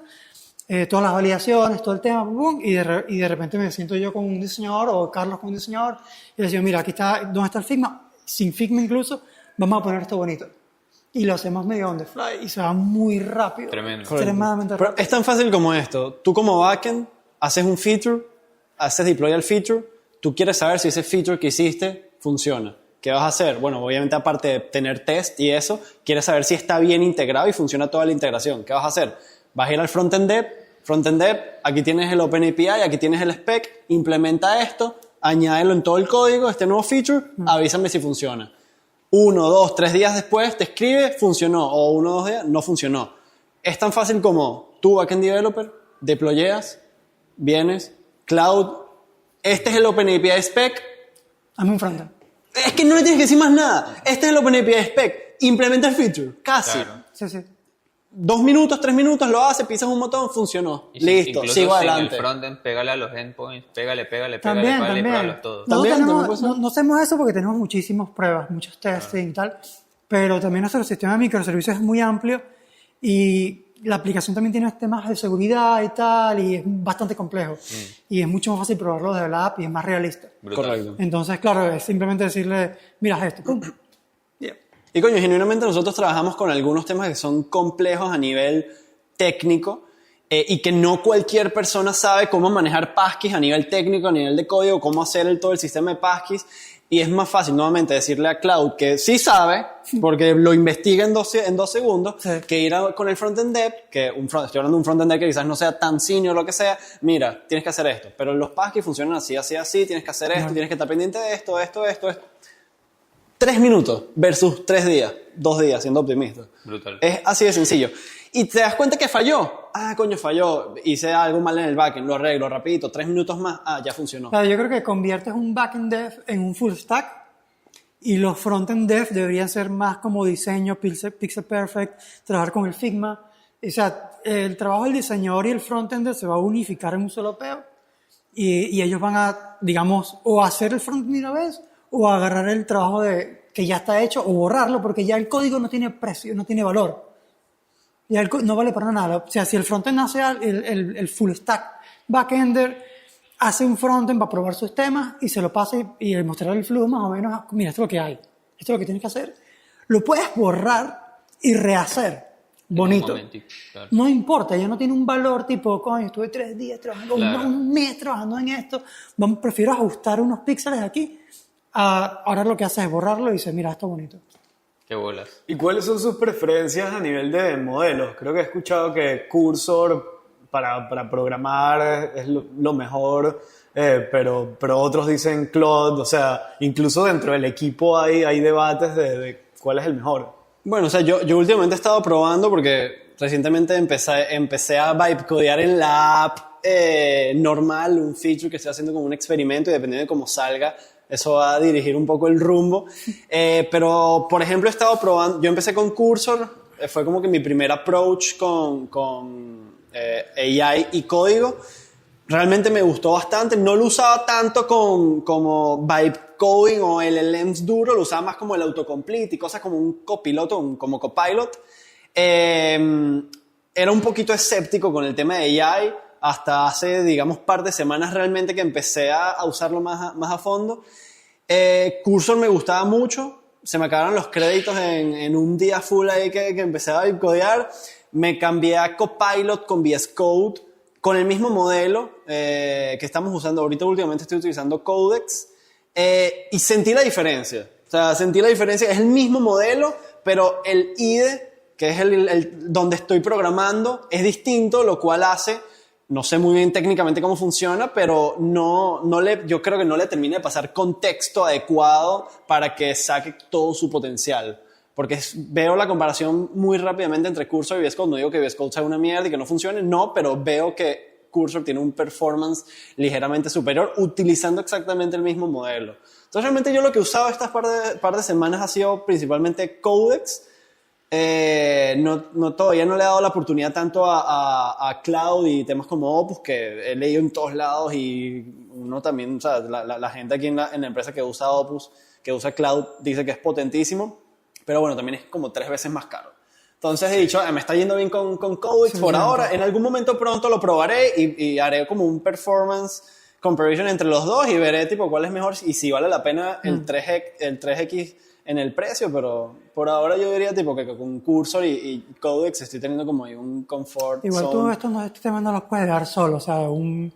Todas las validaciones, todo el tema, y de repente me siento yo con un diseñador o Carlos con un diseñador y le digo, mira, aquí está, ¿dónde está el Figma? Sin Figma incluso, vamos a poner esto bonito. Y lo hacemos medio on the fly y se va muy rápido. Tremendo. Extremadamente Pero rápido. es tan fácil como esto. Tú como backend haces un feature, haces deploy al feature, tú quieres saber si ese feature que hiciste funciona. ¿Qué vas a hacer? Bueno, obviamente aparte de tener test y eso, quieres saber si está bien integrado y funciona toda la integración. ¿Qué vas a hacer? Vas a ir al frontend dev, aquí tienes el OpenAPI, aquí tienes el spec, implementa esto, añádelo en todo el código, este nuevo feature, avísame si funciona. 1, 2, 3 días después te escribe, funcionó, o 1 o 2 días, no funcionó. Es tan fácil como tú, backend developer, deployeas, vienes, cloud, este es el OpenAPI spec, Hazme un frontend. es que no le tienes que decir más nada, este es el OpenAPI spec, implementa el feature, casi. Claro. Sí, sí. 2 minutos, 3 minutos, lo hace, pisas un botón, funcionó, Y si- listo, incluso sigo sin adelante. el frontend, pégale a los endpoints, pégale, También. pégale todos. También, Nosotros puede ser. no hacemos eso porque tenemos muchísimas pruebas, muchos testing y tal, pero también nuestro sistema de microservicios es muy amplio y la aplicación también tiene temas de seguridad y tal, y es bastante complejo. Y es mucho más fácil probarlo desde la app y es más realista. Brutal. Correcto. Entonces, claro, es simplemente decirle, mira haz esto, pum. Yeah. Y coño, genuinamente nosotros trabajamos con algunos temas que son complejos a nivel técnico y que no cualquier persona sabe cómo manejar passkeys a nivel técnico, a nivel de código, cómo hacer todo el sistema de passkeys. Y es más fácil nuevamente decirle a Cloud que sí sabe, porque lo investiga en 2 segundos, Sí. que ir con el frontend dev, que estoy hablando de un frontend dev que quizás no sea tan senior o lo que sea, mira, tienes que hacer esto. Pero los passkeys funcionan así, así, así, tienes que hacer esto, Claro. tienes que estar pendiente de esto. 3 minutos versus 3 días, 2 días, siendo optimista. Brutal. Es así de sencillo. Y te das cuenta que falló. Ah, coño, falló. Hice algo mal en el backend, lo arreglo rapidito, 3 minutos más. Ah, ya funcionó. Claro, yo creo que conviertes un backend dev en un full stack y los frontend dev deberían ser más como diseño, pixel perfect, trabajar con el Figma. O sea, el trabajo del diseñador y el frontend dev se va a unificar en un solo peo y ellos van a, digamos, o hacer el frontend de una vez o agarrar el trabajo que ya está hecho o borrarlo porque ya el código no tiene precio, no tiene valor. Ya no vale para nada. O sea, si el frontend hace el full stack backender, hace un frontend para probar sus temas y se lo pasa y mostrar el flujo más o menos, mira, esto es lo que hay, esto es lo que tienes que hacer. Lo puedes borrar y rehacer. Bonito. Claro. No importa, ya no tiene un valor tipo, coño, estuve 3 días trabajando, Claro. un mes trabajando en esto, prefiero ajustar unos píxeles aquí. Ahora lo que hace es borrarlo y dice, mira, esto es bonito. Qué bolas. ¿Y cuáles son sus preferencias a nivel de modelos? Creo que he escuchado que Cursor para programar es lo mejor, pero otros dicen Claude. O sea, incluso dentro del equipo hay debates de cuál es el mejor. Bueno, o sea, yo últimamente he estado probando porque recientemente empecé a vibecodear en la app normal un feature que estoy haciendo como un experimento y dependiendo de cómo salga, eso va a dirigir un poco el rumbo. Pero, por ejemplo, he estado probando, yo empecé con Cursor, fue como que mi primer approach con AI y código. Realmente me gustó bastante, no lo usaba tanto como vibe coding o LLMs duro, lo usaba más como el autocomplete y cosas como un copiloto, como copilot. Era un poquito escéptico con el tema de AI hasta hace, digamos, par de semanas realmente que empecé a usarlo más a fondo. Cursor me gustaba mucho, se me acabaron los créditos en un día full ahí que empecé a codear. Me cambié a Copilot con VS Code, con el mismo modelo que estamos usando. Ahorita últimamente estoy utilizando Codex y sentí la diferencia. O sea, sentí la diferencia. Es el mismo modelo, pero el IDE, que es el donde estoy programando, es distinto, lo cual hace, no sé muy bien técnicamente cómo funciona, pero yo creo que no le termine de pasar contexto adecuado para que saque todo su potencial. Porque veo la comparación muy rápidamente entre Cursor y VS Code. No digo que VS Code sea una mierda y que no funcione, no, pero veo que Cursor tiene un performance ligeramente superior utilizando exactamente el mismo modelo. Entonces realmente yo lo que he usado estas par de semanas ha sido principalmente Codex. Todavía no le he dado la oportunidad tanto a Cloud y temas como Opus, que he leído en todos lados, y uno también, o sea, la gente aquí en la empresa que usa Opus, que usa Cloud, dice que es potentísimo, pero bueno, también es como 3 veces más caro. Entonces he dicho, me está yendo bien con Codex por ahora, en algún momento pronto lo probaré y haré como un performance comparison entre los dos y veré tipo cuál es mejor y si vale la pena el 3X en el precio, pero por ahora yo diría tipo que con Cursor y Codex estoy teniendo como ahí un confort. Igual zone. todo esto este tema no los puedes dar solo, o sea, un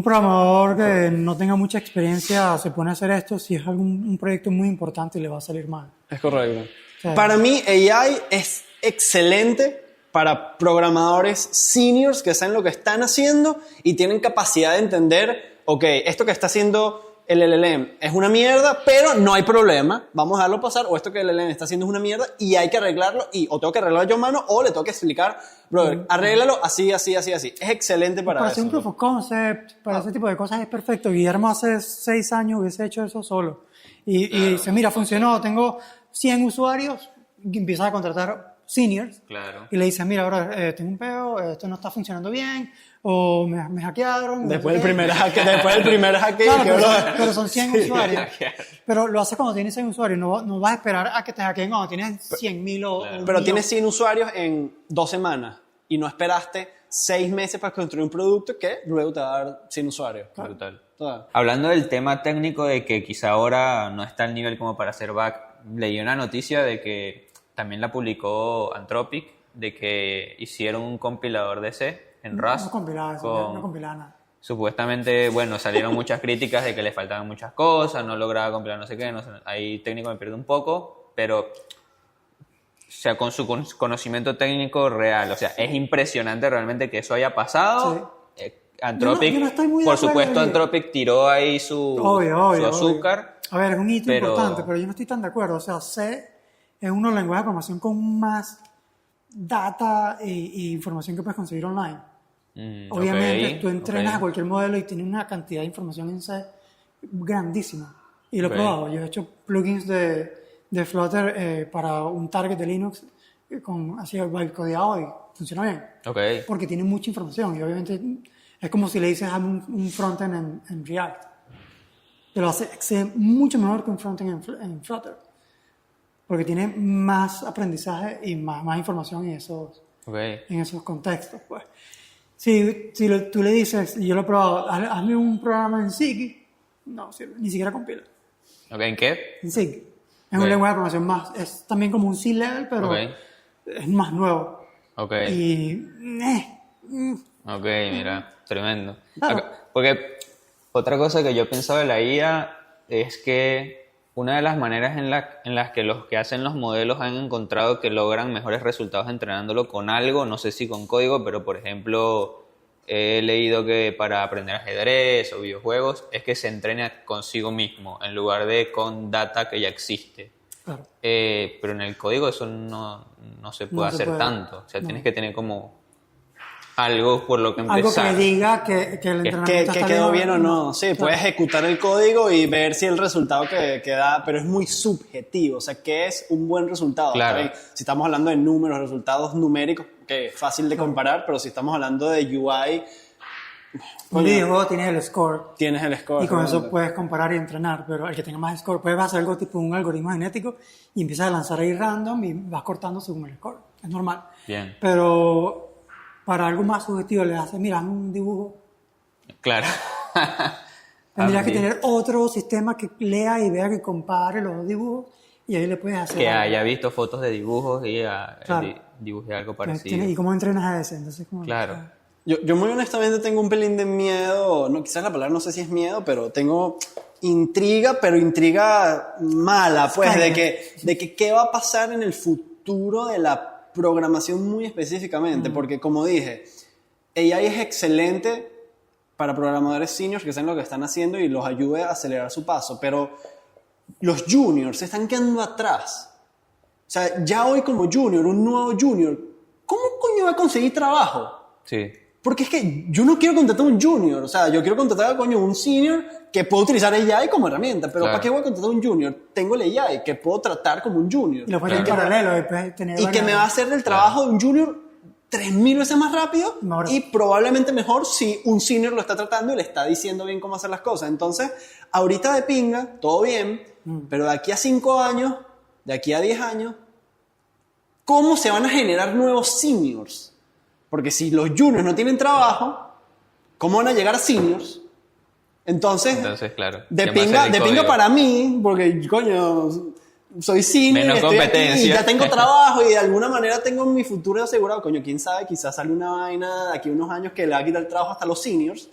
programador que no tenga mucha experiencia se pone a hacer esto si es un proyecto muy importante y le va a salir mal. Es correcto. O sea, Para mí AI es excelente para programadores seniors que saben lo que están haciendo y tienen capacidad de entender, ok, esto que está haciendo el LLM es una mierda, pero no hay problema, vamos a dejarlo pasar, o esto que el LLM está haciendo es una mierda y hay que arreglarlo, y o tengo que arreglarlo yo a mano o le tengo que explicar, brother, arréglalo así. Es excelente para para eso. hacer un proof of concept, para ese tipo de cosas es perfecto. Guillermo hace 6 años hubiese hecho eso solo. Y dice, mira, funcionó, tengo 100 usuarios, y empieza a contratar seniors. Claro. Y le dice, mira, bro, tengo un peo, esto no está funcionando bien, o me hackearon. Después del primer hackeo. Claro, pero son 100 usuarios. Pero lo hace cuando tienes 100 usuarios, no vas a esperar a que te hackeen cuando tienes 100.000 o Pero un millón. tienes 100 usuarios en 2 semanas y no esperaste 6 meses para construir un producto que luego te va a dar 100 usuarios. Brutal. Claro. Hablando del tema técnico de que quizá ahora no está al nivel como para hacer back, leí una noticia de que también la publicó Anthropic, de que hicieron un compilador de C en Rust. No compilaba nada. Supuestamente, bueno, salieron muchas críticas de que le faltaban muchas cosas, no lograba compilar no sé qué, ahí técnico me pierde un poco, pero o sea, con su conocimiento técnico real, o sea, es impresionante realmente que eso haya pasado. Sí. Anthropic, yo no estoy muy de por acuerdo supuesto, de- Anthropic tiró ahí su azúcar. A ver, es un hito pero- importante, pero yo no estoy tan de acuerdo. O sea, C es uno de los lenguajes de programación con más data y información que puedes conseguir online. Obviamente, Ok, tú entrenas ok. a cualquier modelo y tiene una cantidad de información en C grandísima. Y lo he Ok. probado. Yo he hecho plugins de Flutter para un target de Linux así bytecodeado y funciona bien. Ok, Porque tiene mucha información y obviamente es como si le dices a un frontend en React. Te lo hace mucho mejor que un frontend en Flutter. Porque tiene más aprendizaje y más información en esos contextos. Pues. Si tú le dices, y yo lo he probado, hazme un programa en SIG, no sirve, ni siquiera compila. ok, ¿en qué? En SIG. Es Ok. un lenguaje de programación más, es también como un C-level, pero Ok. es más nuevo. Ok. Y Ok, mira, tremendo. Claro. Porque otra cosa que yo pensaba de la IA es que una de las maneras en las que los que hacen los modelos han encontrado que logran mejores resultados entrenándolo con algo, no sé si con código, pero por ejemplo he leído que para aprender ajedrez o videojuegos es que se entrena consigo mismo en lugar de con data que ya existe. claro. Pero en el código eso no se puede No se hacer puede. tanto. O sea, No. tienes que tener como algo por lo que Algo empezar. que diga que el entrenamiento Que está quedó bien o no. Sí, Claro. puedes ejecutar el código y ver si el resultado que da, pero es muy subjetivo. O sea, ¿qué es un buen resultado? Claro. ¿Está bien? Si estamos hablando de números, resultados numéricos, que es fácil de comparar, pero si estamos hablando de UI, Un videojuego tienes el score. Tienes el score. Y con eso realmente. puedes comparar y entrenar, pero el que tenga más score, puedes hacer algo tipo un algoritmo genético y empiezas a lanzar ahí random y vas cortando según el score. Es normal. Bien. Pero para algo más subjetivo le haces, mira, un dibujo. Claro. Tendrías que bien. tener otro sistema que lea y vea, que compare los dos dibujos y ahí le puedes hacer. Que algo. haya visto fotos de dibujos y Claro. dibujé algo Tienes- parecido. ¿Y cómo entrenas a ese? Entonces, como, Claro. Yo muy honestamente tengo un pelín de miedo, no, quizás la palabra no sé si es miedo, pero tengo intriga, pero intriga mala, pues, de que qué va a pasar en el futuro de la programación muy específicamente, porque como dije, AI es excelente para programadores seniors que saben lo que están haciendo y los ayude a acelerar su paso, pero los juniors se están quedando atrás. O sea, ya hoy como junior, un nuevo junior, ¿cómo coño va a conseguir trabajo? Sí. Porque es que yo no quiero contratar a un junior, o sea, yo quiero contratar a un senior que pueda utilizar AI como herramienta, pero Claro. ¿para qué voy a contratar a un junior? Tengo el AI que puedo tratar como un junior. Y lo puedes tener en paralelo y puedes tener Y que varias- me va a hacer el trabajo de un junior 3000 veces más rápido Mejor. y probablemente mejor si un senior lo está tratando y le está diciendo bien cómo hacer las cosas. Entonces, ahorita de pinga, todo bien, pero de aquí a 5 años, de aquí a 10 años, ¿cómo se van a generar nuevos seniors? Porque si los juniors no tienen trabajo, ¿cómo van a llegar a seniors? Entonces, Claro. de ¿quién va a hacer pinga, el de pinga código? para mí, porque, coño, soy senior, Menos estoy aquí competencia. y ya tengo trabajo y de alguna manera tengo mi futuro asegurado. Coño, quién sabe, quizás sale una vaina de aquí a unos años que le va a quitar el trabajo hasta los seniors.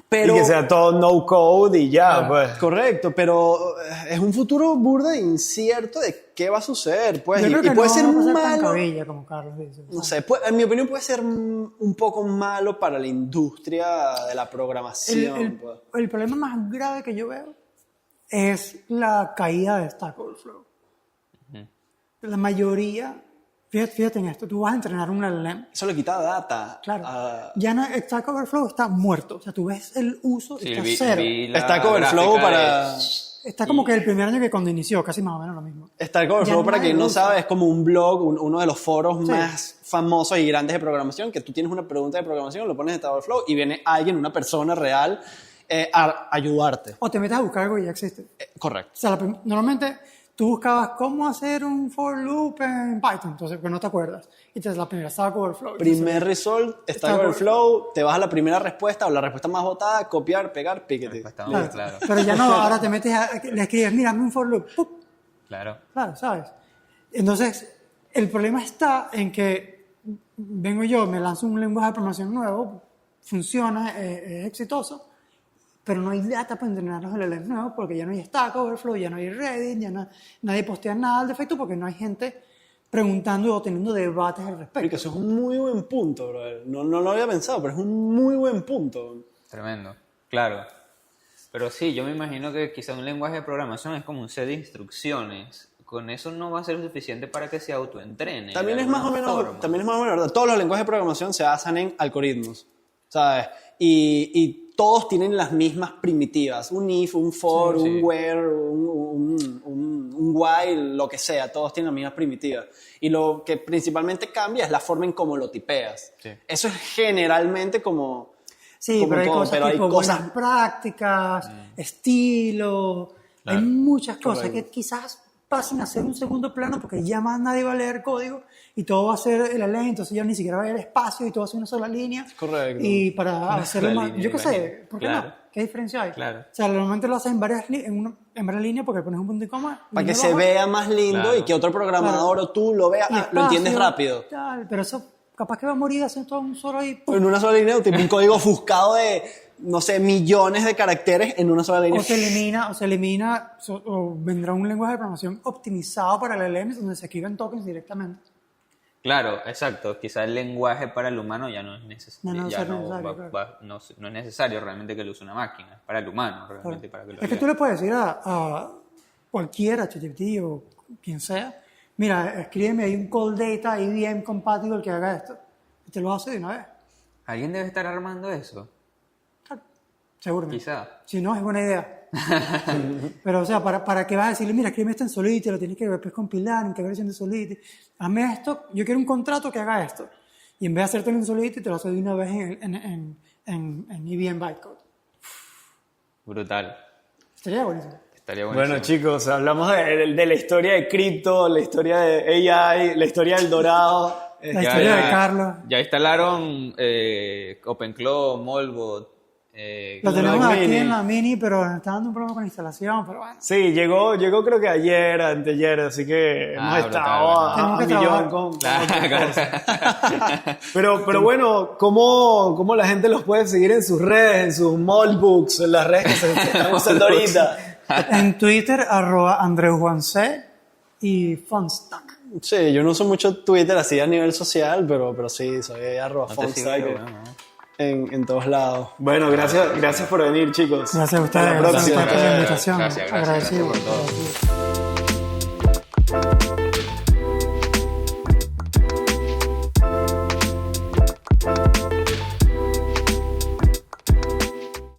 Pero, Y que sea todo no code y ya, pues. correcto, pero es un futuro burda e incierto de qué va a suceder, pues. Yo Y creo que puede no ser va a pasar tan malo. cabilla como Carlos dice. No sé, en mi opinión puede ser un poco malo para la industria de la programación. pues. El problema más grave que yo veo es la caída de Stack Overflow. La mayoría, fíjate en esto, tú vas a entrenar un LLM. Eso le quita data. Claro, a- ya no, Stack Overflow está muerto. O sea, tú ves el uso, Sí, está vi cero. la Stack Overflow gráfica para... Está como que el primer año que cuando inició, casi más o menos lo mismo. Stack Overflow, Ya para nadie quien no lo usa. sabe, es como un blog, uno de los foros Sí. más famosos y grandes de programación, que tú tienes una pregunta de programación, lo pones en Stack Overflow y viene alguien, una persona real, a ayudarte. O te metes a buscar algo y ya existe. Correcto. O sea, normalmente tú buscabas cómo hacer un for loop en Python, entonces pues no te acuerdas. Y entonces la primera Stack Overflow. Primer result, Stack Stack Overflow, te vas a la primera respuesta o la respuesta más votada, copiar, pegar, piquete. Respuesta Claro. más, claro. Pero ya no, ahora te metes le escribes, mira, hazme un for loop. ¡Pup! Claro. Claro, ¿sabes? Entonces, el problema está en que vengo yo, me lanzo un lenguaje de programación nuevo, funciona, es exitoso, pero no hay data para entrenar los LLMs nuevos porque ya no hay Stack Overflow, ya no hay Reddit, nadie postea nada al defecto porque no hay gente preguntando o teniendo debates al Porque respecto. eso es un muy buen punto, brother. No lo había pensado, pero es un muy buen punto. Tremendo. Claro. Pero sí, yo me imagino que quizá un lenguaje de programación es como un set de instrucciones. Con eso no va a ser suficiente para que se autoentrene. También de es más o alguna menos, forma. también es más o menos verdad. Todos los lenguajes de programación se basan en algoritmos, ¿sabes? Y todos tienen las mismas primitivas. Un if, un for, Sí, un sí. where, un while, lo que sea. Todos tienen las mismas primitivas. Y lo que principalmente cambia es la forma en cómo lo tipeas. Sí. Eso es generalmente como... Sí, como pero hay todo, cosas pero hay tipo cosas- buenas prácticas, estilo, Claro. hay muchas cosas Correcto. que quizás pasen a ser un segundo plano porque ya más nadie va a leer código y todo va a ser el LLM, entonces ya ni siquiera va a haber espacio y todo va a ser una sola línea. Correcto. Y para hacerlo sola más, línea, yo qué sé, imagino. ¿por qué Claro. no? ¿Qué diferencia hay? Claro. O sea, normalmente lo haces en varias, en varias líneas porque pones un punto y coma. Para que línea se abajo, vea más lindo Claro. y que otro programador o tú lo veas, y lo entiendes espacio, rápido. tal, pero eso capaz que va a morir haciendo todo un solo ahí. ¡pum! En una sola línea, tipo un código ofuscado de, no sé, millones de caracteres en una sola línea. O se elimina, o vendrá un lenguaje de programación optimizado para el LLM donde se escriben tokens directamente. Claro, exacto. Quizá el lenguaje para el humano ya no es necesario. No, no ya es no, necesario, claro. no es necesario realmente que lo use una máquina. Es para el humano realmente, para que lo Es que lea. tú le puedes decir a cualquiera, ChatGPT o quien sea, mira, escríbeme ahí un call data IBM compatible que haga esto. Y te lo hace de una vez. ¿Alguien debe estar armando eso? Claro, seguramente. Quizá. Si no, es buena idea. Pero, o sea, ¿para qué vas a decirle, mira, escríbeme esto en Solidity, lo tienes que después compilar, en qué versión de Solidity? Hazme esto, yo quiero un contrato que haga esto. Y en vez de hacerte un solito, te lo hace de una vez en IBM Bytecode. Brutal. Estaría buenísimo. Estaría buenísimo. Bueno, chicos, hablamos de la historia de cripto, la historia de AI, la historia del dorado. La historia de Carlos. Ya instalaron OpenClaw, Molbot. Lo tenemos Mac aquí Mini. en la Mini, pero está dando un problema con la instalación, pero bueno. Sí, llegó creo que ayer, anteayer, así que hemos brutal, estado bueno. a Tenemos que millón trabajar. con Claro. Pero bueno, ¿cómo la gente los puede seguir en sus redes, en sus mallbooks, en las redes que se están usando ahorita? En Twitter, @AndreuJuanC y Funstack. Sí, yo no uso mucho Twitter así a nivel social, pero sí, soy No te @Fonstack sigo, bueno, ¿no? en todos lados. Bueno, gracias por venir, chicos. Gracias a ustedes, Hasta la gracias próxima. por la invitación. Gracias por Agradecido. todo. Agradecido.